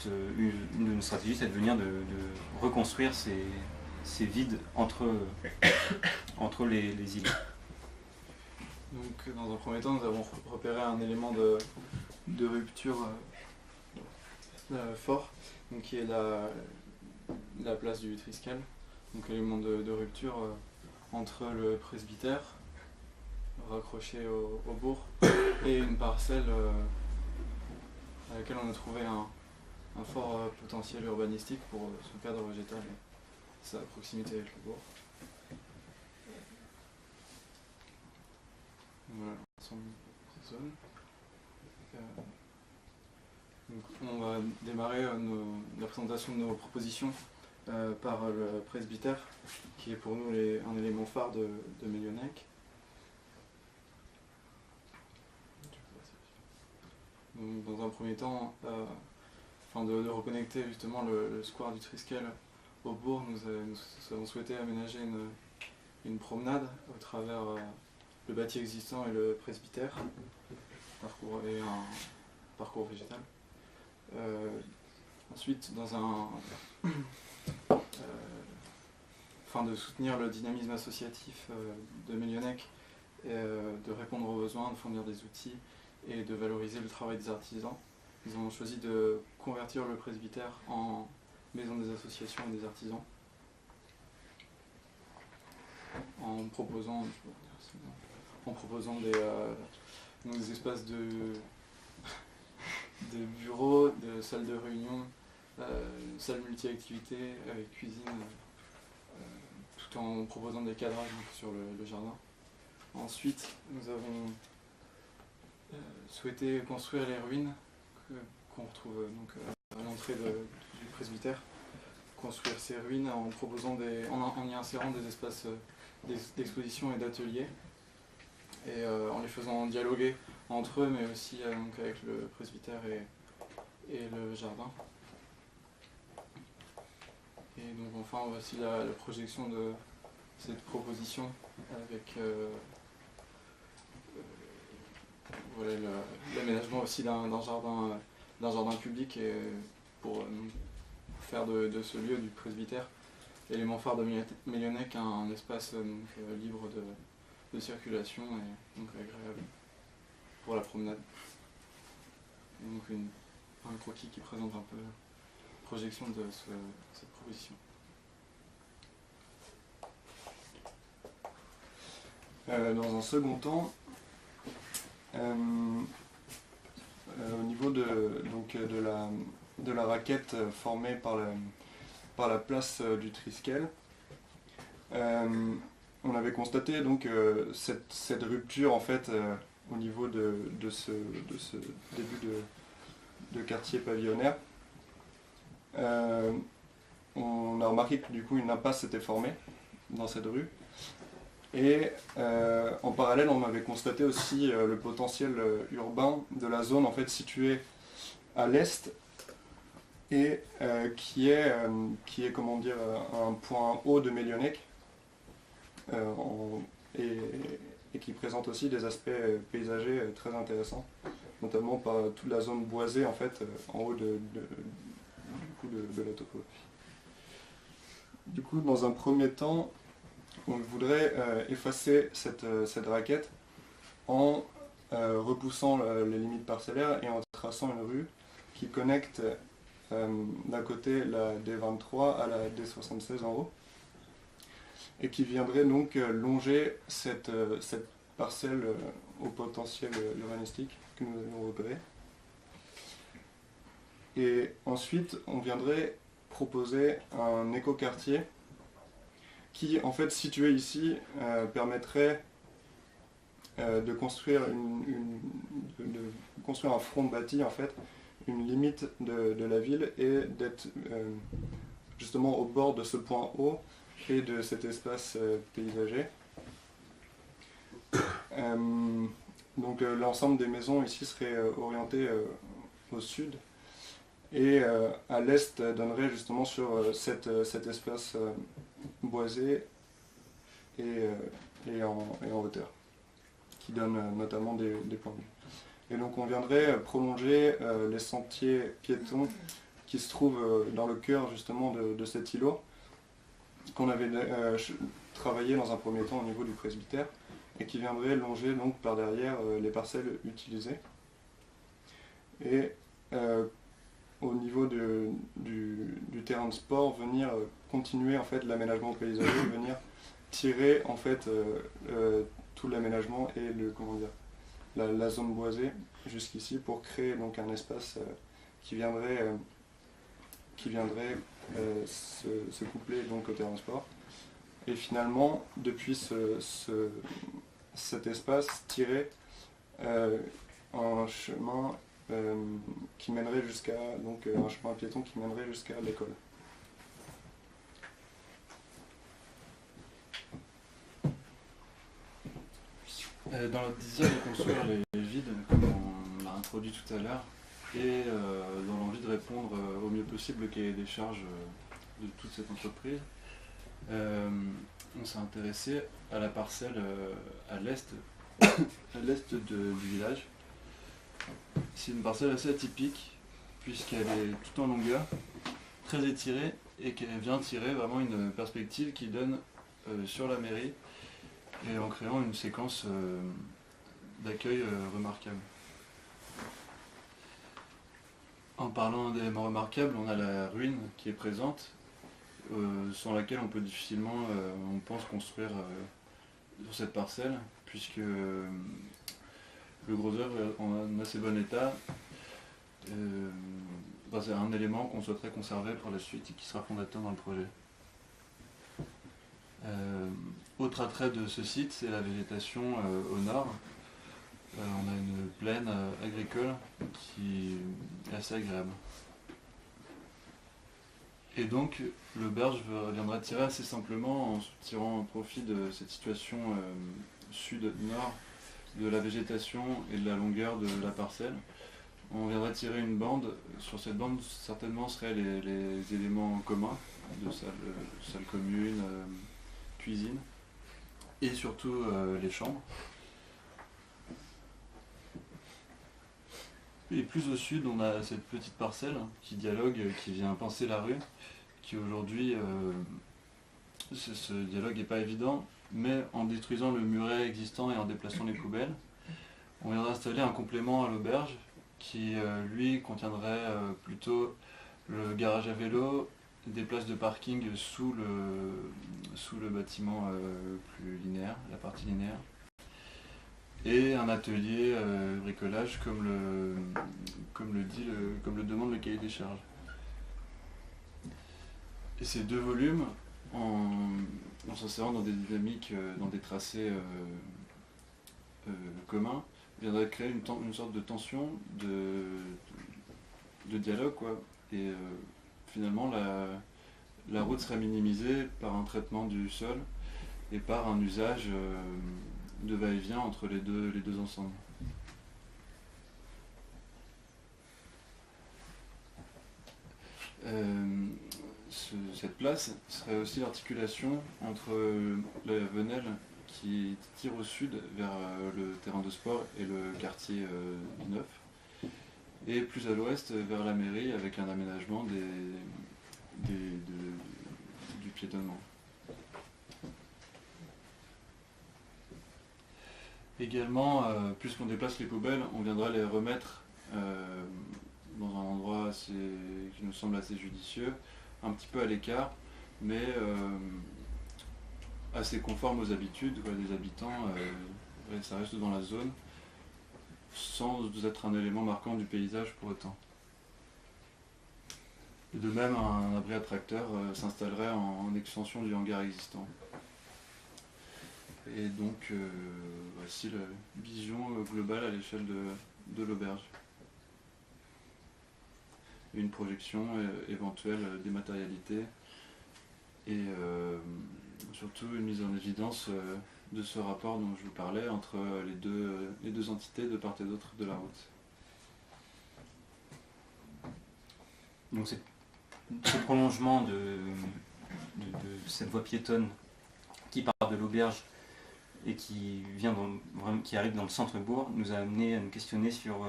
nos stratégies, c'est de venir de reconstruire ces vides entre les îles. Donc dans un premier temps, nous avons repéré un élément de rupture fort, donc, qui est la place du Triskel, donc élément de rupture entre le presbytère raccroché au bourg et une parcelle à laquelle on a trouvé un fort potentiel urbanistique pour son cadre végétal et sa proximité avec le bourg. Voilà, son zone. Donc on va démarrer la présentation de nos propositions par le presbytère, qui est pour nous un élément phare de Mellionec. Donc, dans un premier temps, afin de reconnecter justement le square du Triskel au bourg, nous avons souhaité aménager une promenade au travers le bâti existant et le presbytère, et un parcours végétal. Ensuite, afin de soutenir le dynamisme associatif de Mellionec, de répondre aux besoins, de fournir des outils et de valoriser le travail des artisans, nous avons choisi de convertir le presbytère en maison des associations et des artisans, en proposant des espaces de bureaux, de salles de réunion, salles multi-activités avec cuisine, tout en proposant des cadrages sur le jardin. Ensuite, nous avons souhaité construire les ruines qu'on retrouve donc à l'entrée du presbytère. Construire ces ruines en y insérant des espaces d'exposition et d'ateliers, et en les faisant dialoguer entre eux, mais aussi donc avec le presbytère et le jardin. Et donc enfin voici la projection de cette proposition avec voilà, l'aménagement aussi d'un jardin public, et pour faire de ce lieu du presbytère élément phare de Mellionec un espace libre de circulation et donc agréable pour la promenade. Et donc un croquis qui présente un peu la projection de cette proposition. Dans un second temps, au niveau de la raquette formée par la place du Triskel, on avait constaté donc cette rupture en fait au niveau de ce début de quartier pavillonnaire. On a remarqué que du coup une impasse s'était formée dans cette rue. Et en parallèle, on avait constaté aussi le potentiel urbain de la zone en fait située à l'est et qui est comment dire un point haut de Mellionec et qui présente aussi des aspects paysagers très intéressants, notamment par toute la zone boisée en fait en haut de la topographie. Du coup, dans un premier temps, on voudrait effacer cette raquette en repoussant les limites parcellaires et en traçant une rue qui connecte d'un côté la D23 à la D76 en haut, et qui viendrait donc longer cette parcelle au potentiel urbanistique que nous avions repéré. Et ensuite, on viendrait proposer un écoquartier qui, en fait, situé ici, permettrait de construire de construire un front bâti, en fait, une limite de la ville, et d'être justement au bord de ce point haut et de cet espace paysager. Donc l'ensemble des maisons ici serait orienté au sud, et à l'est donnerait justement sur cet espace boisé et en hauteur, qui donne notamment des points de vue. Et donc on viendrait prolonger les sentiers piétons qui se trouvent dans le cœur justement de cet îlot, qu'on avait travaillé dans un premier temps au niveau du presbytère, et qui viendrait longer donc par derrière les parcelles utilisées. Et au niveau du terrain de sport, venir continuer en fait l'aménagement paysager, venir tirer en fait tout l'aménagement et la zone boisée jusqu'ici, pour créer donc un espace qui viendrait se coupler donc au terrain de sport. Et finalement, depuis cet espace, tirer un chemin qui mènerait jusqu'à un chemin piéton qui mènerait jusqu'à l'école. Dans notre désir de construire les vides, comme on l'a introduit tout à l'heure, et dans l'envie de répondre au mieux possible au cahier des charges de toute cette entreprise, on s'est intéressé à la parcelle à l'est du village. C'est une parcelle assez atypique, puisqu'elle est toute en longueur, très étirée, et qu'elle vient tirer vraiment une perspective qui donne sur la mairie, et en créant une séquence d'accueil remarquable. En parlant d'éléments remarquables, on a la ruine qui est présente, sans laquelle on peut difficilement, on pense, construire sur cette parcelle, puisque le gros œuvre est en assez bon état. C'est un élément qu'on souhaiterait conserver pour la suite et qui sera fondateur dans le projet. Autre attrait de ce site, c'est la végétation au nord. On a une plaine agricole qui est assez agréable. Et donc l'auberge viendra tirer assez simplement, en tirant profit de cette situation sud-nord, de la végétation et de la longueur de la parcelle. On viendra tirer une bande. Sur cette bande, certainement, seraient les éléments communs de salle commune, cuisine, et surtout les chambres. Et plus au sud, on a cette petite parcelle qui dialogue, qui vient pincer la rue, qui aujourd'hui, ce dialogue n'est pas évident, mais en détruisant le muret existant et en déplaçant les poubelles, on viendra installer un complément à l'auberge qui, lui, contiendrait plutôt le garage à vélo, des places de parking sous le bâtiment plus linéaire, la partie linéaire, et un atelier bricolage comme le demande le cahier des charges. Et ces deux volumes, en s'insérant dans des dynamiques, dans des tracés communs, viendraient créer une sorte de tension, de dialogue, quoi. Et finalement, la route serait minimisée par un traitement du sol et par un usage de va-et-vient entre les deux ensembles. Cette place serait aussi l'articulation entre la Venelle qui tire au sud vers le terrain de sport et le quartier neuf, et plus à l'ouest vers la mairie avec un aménagement du piétonnement. Également, puisqu'on déplace les poubelles, on viendra les remettre dans un endroit qui nous semble assez judicieux, un petit peu à l'écart, mais assez conforme aux habitudes des habitants. Ça reste dans la zone, sans être un élément marquant du paysage pour autant. Et de même, un abri attracteur s'installerait en extension du hangar existant. Et donc, voici la vision globale à l'échelle de l'auberge. Une projection éventuelle des matérialités et surtout une mise en évidence de ce rapport dont je vous parlais entre les deux entités de part et d'autre de la route. Donc ce prolongement de cette voie piétonne qui part de l'auberge et qui arrive dans le centre-bourg nous a amené à nous questionner sur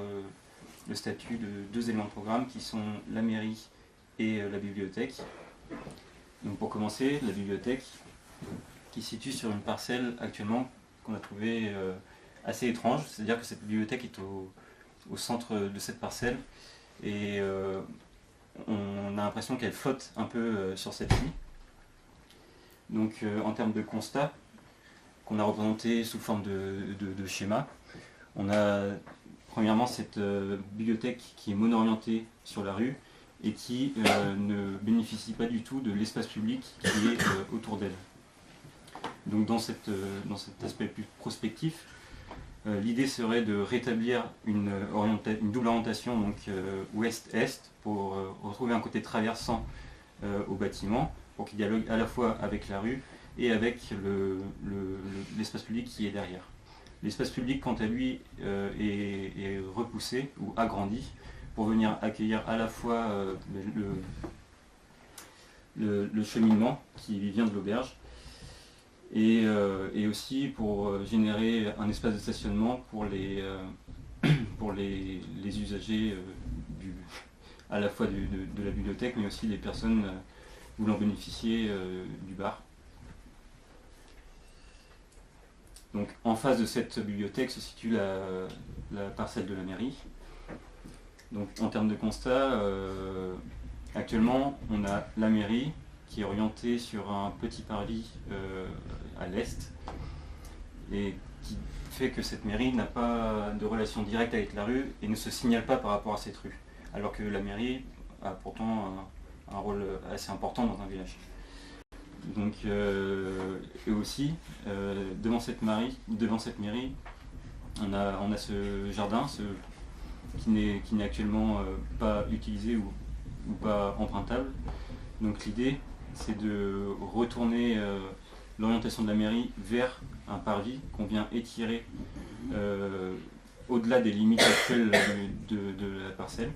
le statut de deux éléments de programme qui sont la mairie et la bibliothèque. Donc pour commencer, la bibliothèque qui se situe sur une parcelle actuellement qu'on a trouvée assez étrange, c'est-à-dire que cette bibliothèque est au centre de cette parcelle et on a l'impression qu'elle flotte un peu sur celle-ci. Donc en termes de constat, qu'on a représenté sous forme de schéma, on a premièrement cette bibliothèque qui est mono-orientée sur la rue et qui ne bénéficie pas du tout de l'espace public qui est autour d'elle. Donc dans cet aspect plus prospectif, l'idée serait de rétablir une double orientation donc ouest-est pour retrouver un côté traversant au bâtiment pour qu'il dialogue à la fois avec la rue et avec l'espace public qui est derrière. L'espace public, quant à lui, est repoussé ou agrandi pour venir accueillir à la fois le cheminement qui vient de l'auberge et aussi pour générer un espace de stationnement pour les usagers à la fois de la bibliothèque mais aussi les personnes voulant bénéficier du bar. Donc en face de cette bibliothèque se situe la parcelle de la mairie. Donc en termes de constat, actuellement on a la mairie qui est orientée sur un petit parvis à l'est et qui fait que cette mairie n'a pas de relation directe avec la rue et ne se signale pas par rapport à cette rue. Alors que la mairie a pourtant un rôle assez important dans un village. Donc, et aussi, devant cette mairie, on a ce jardin qui n'est actuellement pas utilisé ou pas empruntable. Donc l'idée, c'est de retourner l'orientation de la mairie vers un parvis qu'on vient étirer au-delà des limites actuelles de la parcelle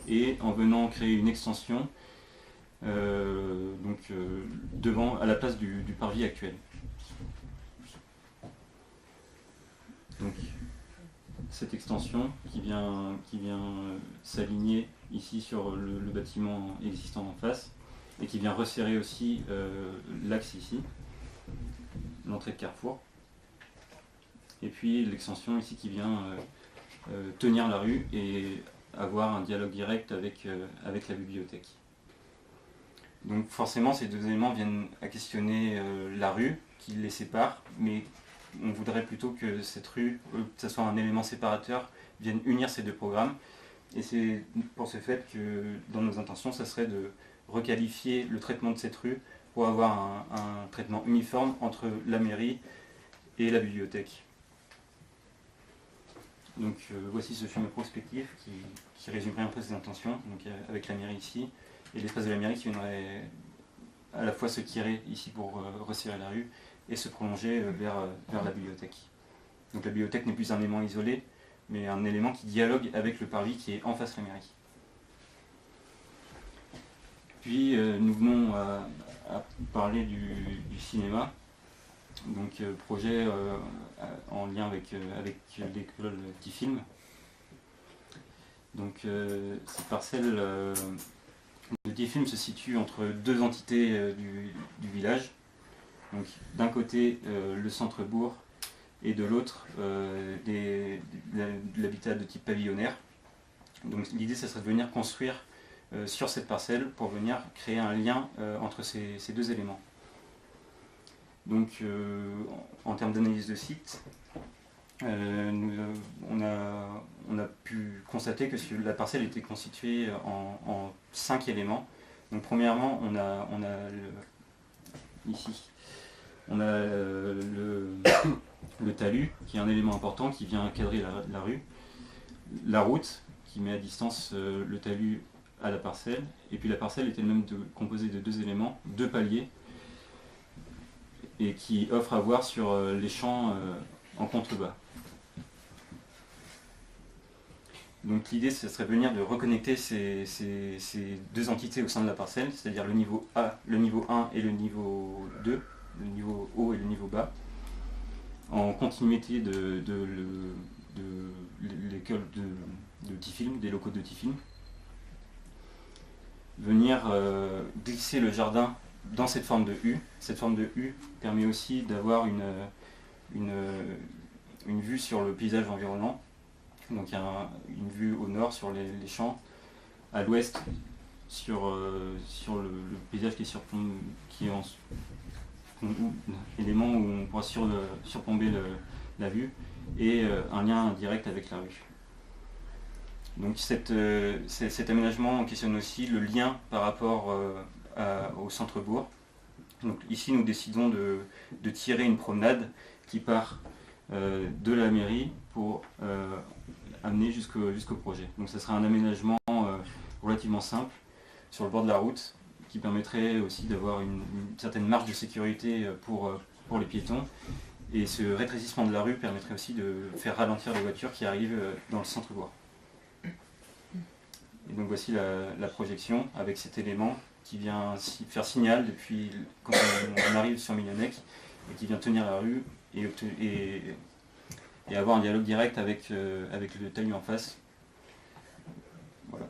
et en venant créer une extension à la place du parvis actuel. Donc cette extension qui vient s'aligner ici sur le bâtiment existant en face et qui vient resserrer aussi l'axe ici, l'entrée de Carrefour. Et puis l'extension ici qui vient tenir la rue et avoir un dialogue direct avec la bibliothèque. Donc forcément ces deux éléments viennent à questionner la rue qui les sépare, mais on voudrait plutôt que cette rue, que ce soit un élément séparateur, vienne unir ces deux programmes. Et c'est pour ce fait que dans nos intentions, ça serait de requalifier le traitement de cette rue pour avoir un traitement uniforme entre la mairie et la bibliothèque. Donc voici ce schéma prospectif qui résumerait un peu ces intentions, donc avec la mairie ici, et l'espace de la mairie qui viendrait à la fois se tirer ici pour resserrer la rue et se prolonger vers la bibliothèque. Donc la bibliothèque n'est plus un élément isolé, mais un élément qui dialogue avec le parvis qui est en face de la mairie. Puis nous venons à parler du cinéma, donc projet en lien avec l'école Tifilm. Donc cette parcelle de Tifilm se situe entre deux entités du village. Donc d'un côté le centre-bourg et de l'autre de l'habitat de type pavillonnaire. Donc l'idée, ça serait de venir construire sur cette parcelle pour venir créer un lien entre ces deux éléments. Donc en termes d'analyse de site, on a pu constater que la parcelle était constituée en 5 éléments. Donc premièrement, ici, on a le talus, qui est un élément important qui vient cadrer la rue. La route, qui met à distance le talus à la parcelle. Et puis la parcelle est elle-même composée de 2 éléments, 2 paliers, et qui offrent à voir sur les champs en contrebas. Donc l'idée, ce serait de venir de reconnecter ces 2 entités au sein de la parcelle, c'est-à-dire le niveau A, le niveau 1 et le niveau 2, le niveau haut et le niveau bas, en continuité de l'école de Tifilm, des locaux de Tifilm. Venir glisser le jardin dans cette forme de U. Cette forme de U permet aussi d'avoir une vue sur le paysage environnant. Donc il y a une vue au nord sur les champs, à l'ouest sur le paysage qui est en élément où on pourra surplomber la vue, et un lien direct avec la rue. Donc cet aménagement questionne aussi le lien par rapport au centre-bourg. Donc ici nous décidons de tirer une promenade qui part de la mairie pour amener jusqu'au projet. Donc ce sera un aménagement relativement simple sur le bord de la route qui permettrait aussi d'avoir une certaine marge de sécurité pour les piétons. Et ce rétrécissement de la rue permettrait aussi de faire ralentir les voitures qui arrivent dans le centre-bourg. Et donc voici la projection avec cet élément qui vient faire signal depuis quand on arrive sur Millionec, et qui vient tenir la rue et avoir un dialogue direct avec le talus en face. Voilà.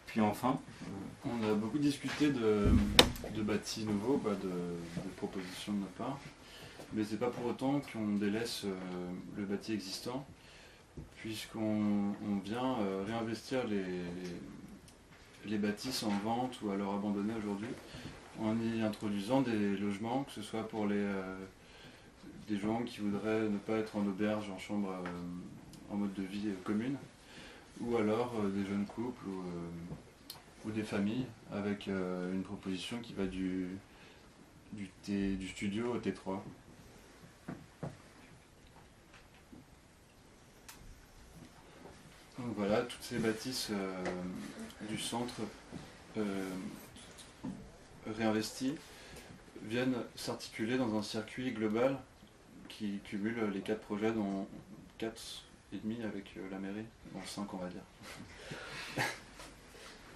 Puis enfin, on a beaucoup discuté de bâtis nouveaux, de propositions de notre part, mais c'est pas pour autant qu'on délaisse le bâti existant, puisqu'on vient réinvestir les bâtisses en vente ou alors abandonnés aujourd'hui, en y introduisant des logements, que ce soit pour des gens qui voudraient ne pas être en auberge, en chambre, en mode de vie commune, ou alors des jeunes couples ou des familles, avec une proposition qui va du studio au T3. Donc voilà, toutes ces bâtisses du centre réinvesties viennent s'articuler dans un circuit global qui cumule les 4 projets, dont 4 et demi avec la mairie, bon 5 on va dire.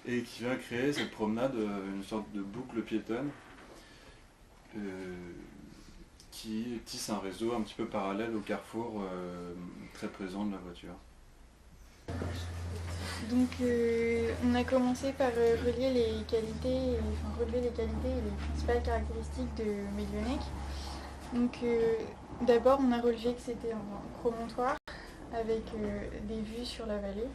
Et qui vient créer cette promenade, une sorte de boucle piétonne qui tisse un réseau un petit peu parallèle au carrefour très présent de la voiture. Donc on a commencé par relever les qualités et les principales caractéristiques de Millionec. Donc d'abord on a relevé que c'était un promontoire avec des vues sur la vallée.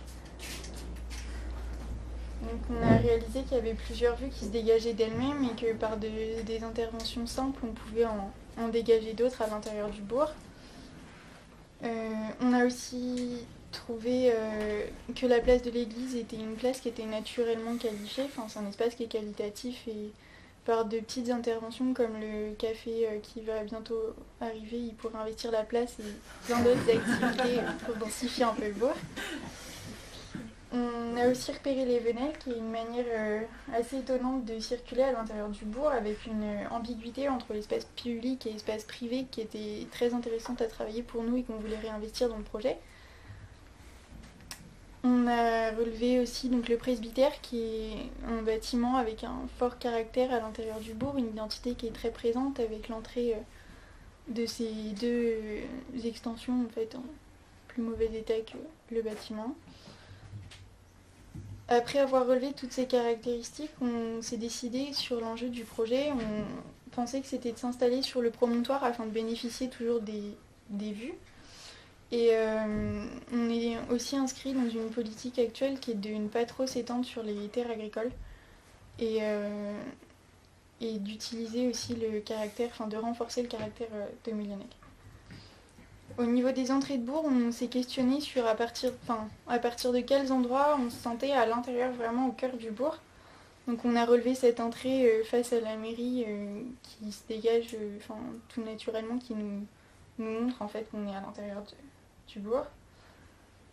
Donc on a réalisé qu'il y avait plusieurs vues qui se dégageaient d'elles-mêmes et que par des interventions simples on pouvait en dégager d'autres à l'intérieur du bourg. On a aussi trouvé que la place de l'église était une place qui était naturellement qualifiée, enfin c'est un espace qui est qualitatif, et par de petites interventions comme le café qui va bientôt arriver, il pourrait investir la place et plein d'autres activités pour densifier un peu le bourg. On a aussi repéré les venelles, qui est une manière assez étonnante de circuler à l'intérieur du bourg, avec une ambiguïté entre l'espace public et l'espace privé qui était très intéressante à travailler pour nous et qu'on voulait réinvestir dans le projet. On a relevé aussi donc, le presbytère, qui est un bâtiment avec un fort caractère à l'intérieur du bourg, une identité qui est très présente avec l'entrée de ces 2 extensions en fait, en plus mauvais état que le bâtiment. Après avoir relevé toutes ces caractéristiques, on s'est décidé sur l'enjeu du projet. On pensait que c'était de s'installer sur le promontoire afin de bénéficier toujours des vues. Et on est aussi inscrit dans une politique actuelle qui est de ne pas trop s'étendre sur les terres agricoles et d'utiliser aussi le caractère, enfin de renforcer le caractère de Millionec. Au niveau des entrées de bourg, on s'est questionné sur à partir de quels endroits on se sentait à l'intérieur, vraiment au cœur du bourg. Donc on a relevé cette entrée face à la mairie qui se dégage tout naturellement, qui nous montre en fait qu'on est à l'intérieur du bourg.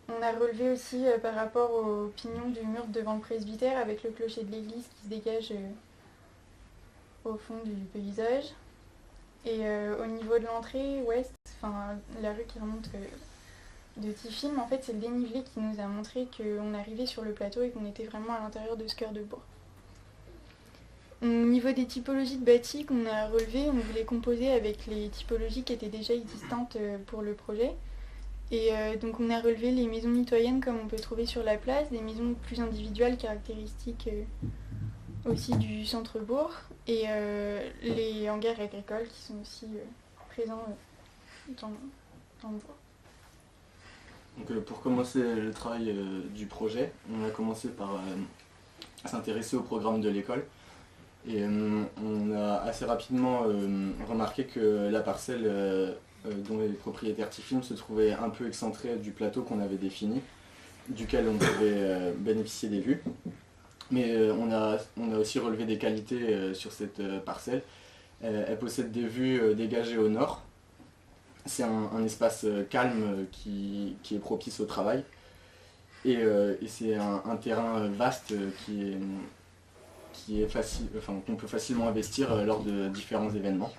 On a relevé aussi par rapport au pignon du mur devant le presbytère avec le clocher de l'église qui se dégage au fond du paysage. Et au niveau de l'entrée ouest, la rue qui remonte de Tiffin, en fait c'est le dénivelé qui nous a montré qu'on arrivait sur le plateau et qu'on était vraiment à l'intérieur de ce cœur de bourg. Au niveau des typologies de bâtis qu'on a relevées, on voulait composer avec les typologies qui étaient déjà existantes pour le projet. Et donc on a relevé les maisons mitoyennes comme on peut trouver sur la place, des maisons plus individuelles caractéristiques aussi du centre-bourg, et les hangars agricoles qui sont aussi présents dans le bourg. Donc, pour commencer le travail du projet, on a commencé par s'intéresser au programme de l'école. Et on a assez rapidement remarqué que la parcelle dont est propriétaire Tiffin se trouvait un peu excentrée du plateau qu'on avait défini, duquel on pouvait bénéficier des vues. Mais on a aussi relevé des qualités sur cette parcelle. Elle possède des vues dégagées au nord. C'est un espace calme qui est propice au travail. Et c'est un terrain vaste qu'on peut facilement investir lors de différents événements.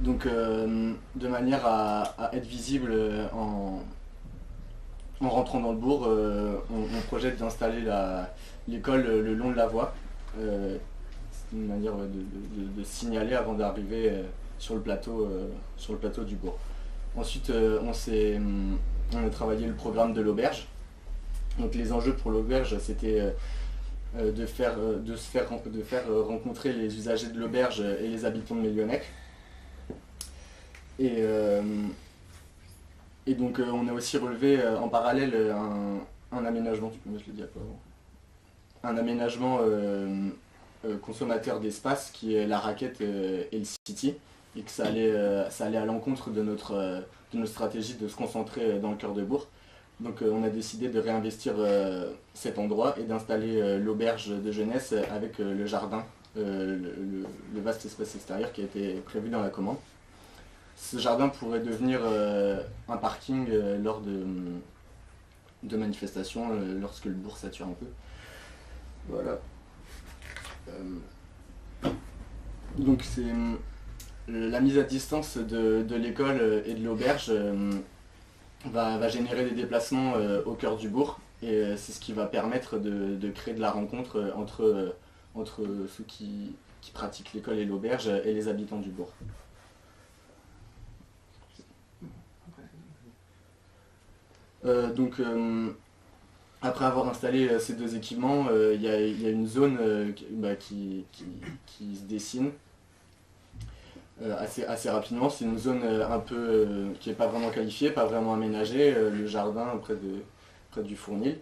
Donc de manière à être visible en rentrant dans le bourg, on projette d'installer l'école le long de la voie. C'est une manière de signaler avant d'arriver sur le plateau du bourg. Ensuite on a travaillé le programme de l'auberge. Donc les enjeux pour l'auberge, c'était de faire rencontrer les usagers de l'auberge et les habitants de Mélionnec. Et donc on a aussi relevé en parallèle un aménagement, tu peux mettre le diapo avant, un aménagement consommateur d'espace qui est la raquette et le city, et que ça allait à l'encontre de notre stratégie de se concentrer dans le cœur de bourg. Donc on a décidé de réinvestir cet endroit et d'installer l'auberge de jeunesse avec le jardin, le vaste espace extérieur qui a été prévu dans la commande. Ce jardin pourrait devenir un parking lors de manifestations, lorsque le bourg sature un peu. Voilà. Donc c'est la mise à distance de l'école et de l'auberge va générer des déplacements au cœur du bourg, et c'est ce qui va permettre de créer de la rencontre entre ceux qui pratiquent l'école et l'auberge et les habitants du bourg. Après avoir installé ces deux équipements, il y a une zone qui se dessine assez rapidement. C'est une zone un peu qui n'est pas vraiment qualifiée, pas vraiment aménagée, le jardin près du Fournil.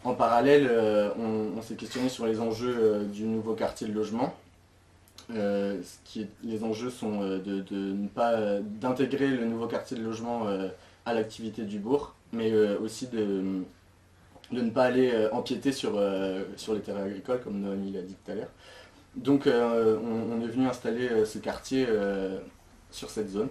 En parallèle, on s'est questionné sur les enjeux du nouveau quartier de logement. Les enjeux sont d'intégrer le nouveau quartier de logement à l'activité du bourg, mais aussi de ne pas aller empiéter sur les terrains agricoles, comme Noémie l'a dit tout à l'heure. Donc on est venu installer ce quartier sur cette zone.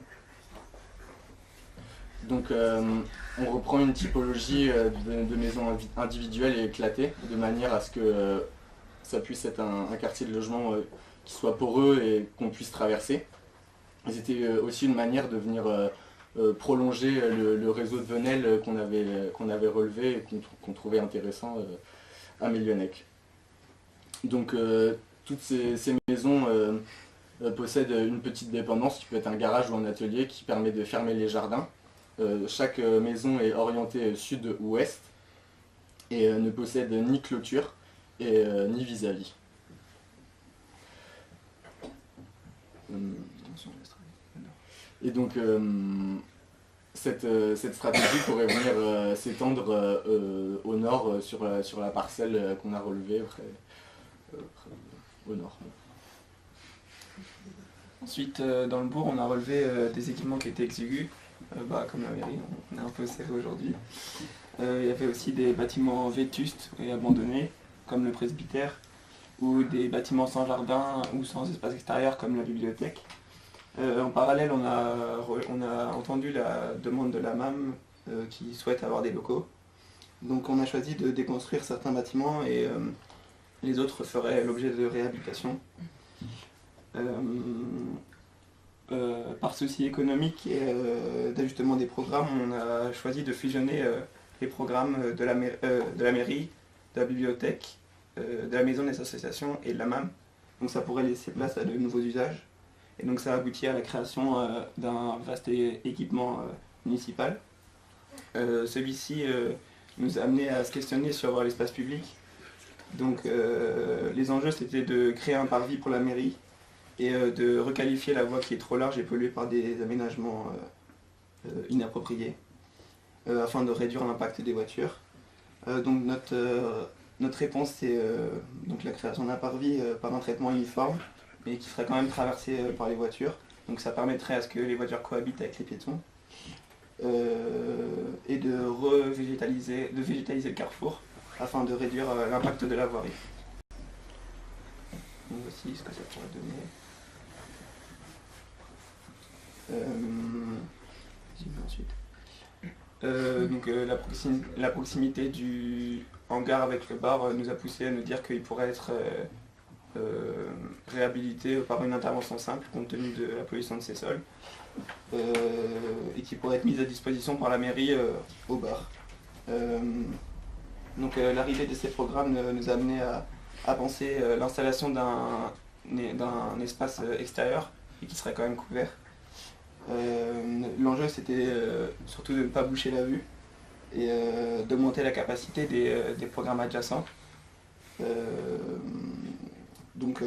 Donc on reprend une typologie de maisons individuelles et éclatées, de manière à ce que ça puisse être un quartier de logement qui soit poreux et qu'on puisse traverser. C'était aussi une manière de venir prolonger le réseau de Venelle qu'on avait relevé et qu'on trouvait intéressant à Mélionnec. Donc toutes ces maisons possèdent une petite dépendance qui peut être un garage ou un atelier qui permet de fermer les jardins. Chaque maison est orientée sud-ouest et ne possède ni clôture ni vis-à-vis. Et donc cette stratégie pourrait venir s'étendre au nord sur la parcelle qu'on a relevée au nord. Ensuite, dans le bourg, on a relevé des équipements qui étaient exigus, comme la mairie, on est un peu serré aujourd'hui. Il y avait aussi des bâtiments vétustes et abandonnés, comme le presbytère, ou des bâtiments sans jardin ou sans espace extérieur, comme la bibliothèque. En parallèle, on a entendu la demande de la MAM qui souhaite avoir des locaux. Donc on a choisi de déconstruire certains bâtiments et les autres feraient l'objet de réhabilitation. Par souci économique et d'ajustement des programmes, on a choisi de fusionner les programmes de la mairie, de la bibliothèque, de la maison des associations et de la MAM. Donc ça pourrait laisser place à de nouveaux usages. Et donc ça aboutit à la création d'un vaste équipement municipal. Celui-ci nous a amené à se questionner sur l'espace public. Donc les enjeux, c'était de créer un parvis pour la mairie et de requalifier la voie qui est trop large et polluée par des aménagements inappropriés afin de réduire l'impact des voitures. Donc notre réponse, c'est donc la création d'un parvis par un traitement uniforme mais qui serait quand même traversé par les voitures. Donc ça permettrait à ce que les voitures cohabitent avec les piétons et de végétaliser le carrefour afin de réduire l'impact de la voirie. Donc voici ce que ça pourrait donner. Ensuite. Donc la proximité du hangar avec le bar nous a poussé à nous dire qu'il pourrait être réhabilité par une intervention simple compte tenu de la pollution de ces sols et qui pourrait être mise à disposition par la mairie au bar. Donc l'arrivée de ces programmes nous a amené à penser l'installation d'un espace extérieur et qui serait quand même couvert. L'enjeu c'était surtout de ne pas boucher la vue et d'augmenter la capacité des programmes adjacents. Donc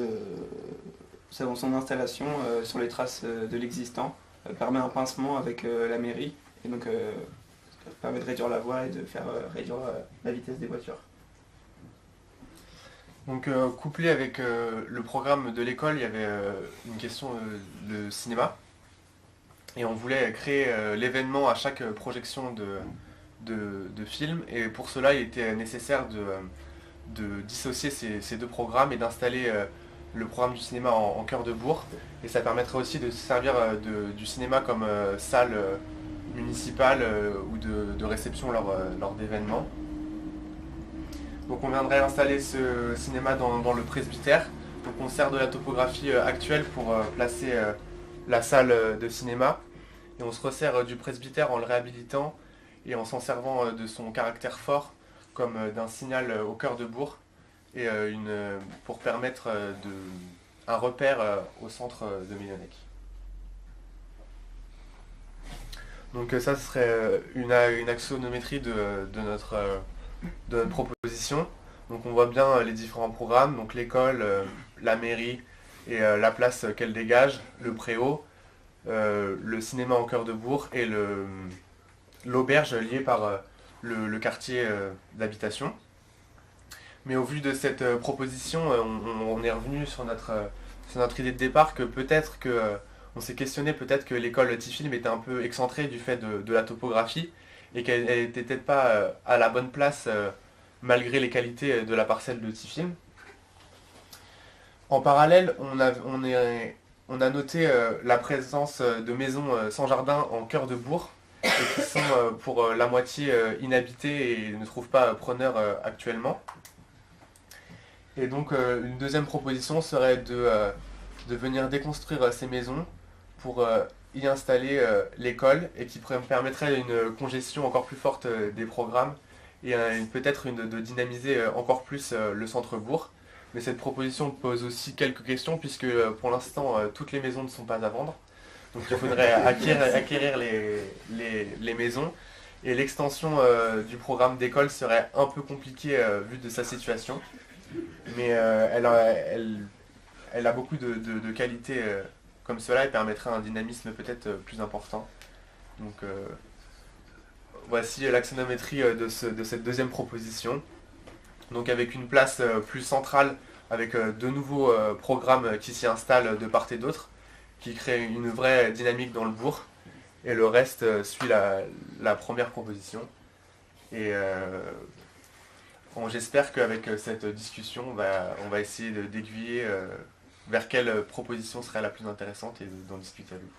son installation sur les traces de l'existant permet un pincement avec la mairie et donc ça permet de réduire la voie et de faire réduire la vitesse des voitures. Donc couplé avec le programme de l'école, il y avait une question de cinéma. Et on voulait créer l'événement à chaque projection de film. Et pour cela, il était nécessaire de dissocier ces deux programmes et d'installer le programme du cinéma en cœur de bourg. Et ça permettrait aussi de se servir du cinéma comme salle municipale ou de réception lors d'événements. Donc on viendrait installer ce cinéma dans le presbytère. Donc on sert de la topographie actuelle pour placer la salle de cinéma. Et on se resserre du presbytère en le réhabilitant et en s'en servant de son caractère fort comme d'un signal au cœur de bourg et pour permettre un repère au centre de Mélionnec. Donc ça, ce serait une axonométrie de notre proposition. Donc on voit bien les différents programmes, donc l'école, la mairie et la place qu'elle dégage, le préau, le cinéma en cœur de bourg et l'auberge liée par le quartier d'habitation. Mais au vu de cette proposition, on est revenu sur notre idée de départ que peut-être on s'est questionné peut-être que l'école Tifilm était un peu excentrée du fait de la topographie et qu'elle n'était peut-être pas à la bonne place malgré les qualités de la parcelle de Tifilm. En parallèle, on a noté la présence de maisons sans jardin en cœur de bourg et qui sont pour la moitié inhabitées et ne trouvent pas preneur actuellement. Et donc une deuxième proposition serait de venir déconstruire ces maisons pour y installer l'école et qui permettrait une congestion encore plus forte des programmes et peut-être de dynamiser encore plus le centre-bourg. Mais cette proposition pose aussi quelques questions puisque pour l'instant toutes les maisons ne sont pas à vendre. Donc il faudrait acquérir les maisons et l'extension du programme d'école serait un peu compliquée vu de sa situation. Mais elle a beaucoup de qualités comme cela et permettrait un dynamisme peut-être plus important. Donc voici l'axonométrie de cette deuxième proposition. Donc avec une place plus centrale, avec de nouveaux programmes qui s'y installent de part et d'autre, qui créent une vraie dynamique dans le bourg, et le reste suit la première proposition. Et j'espère qu'avec cette discussion, on va essayer d'aiguiller vers quelle proposition serait la plus intéressante et d'en discuter avec vous.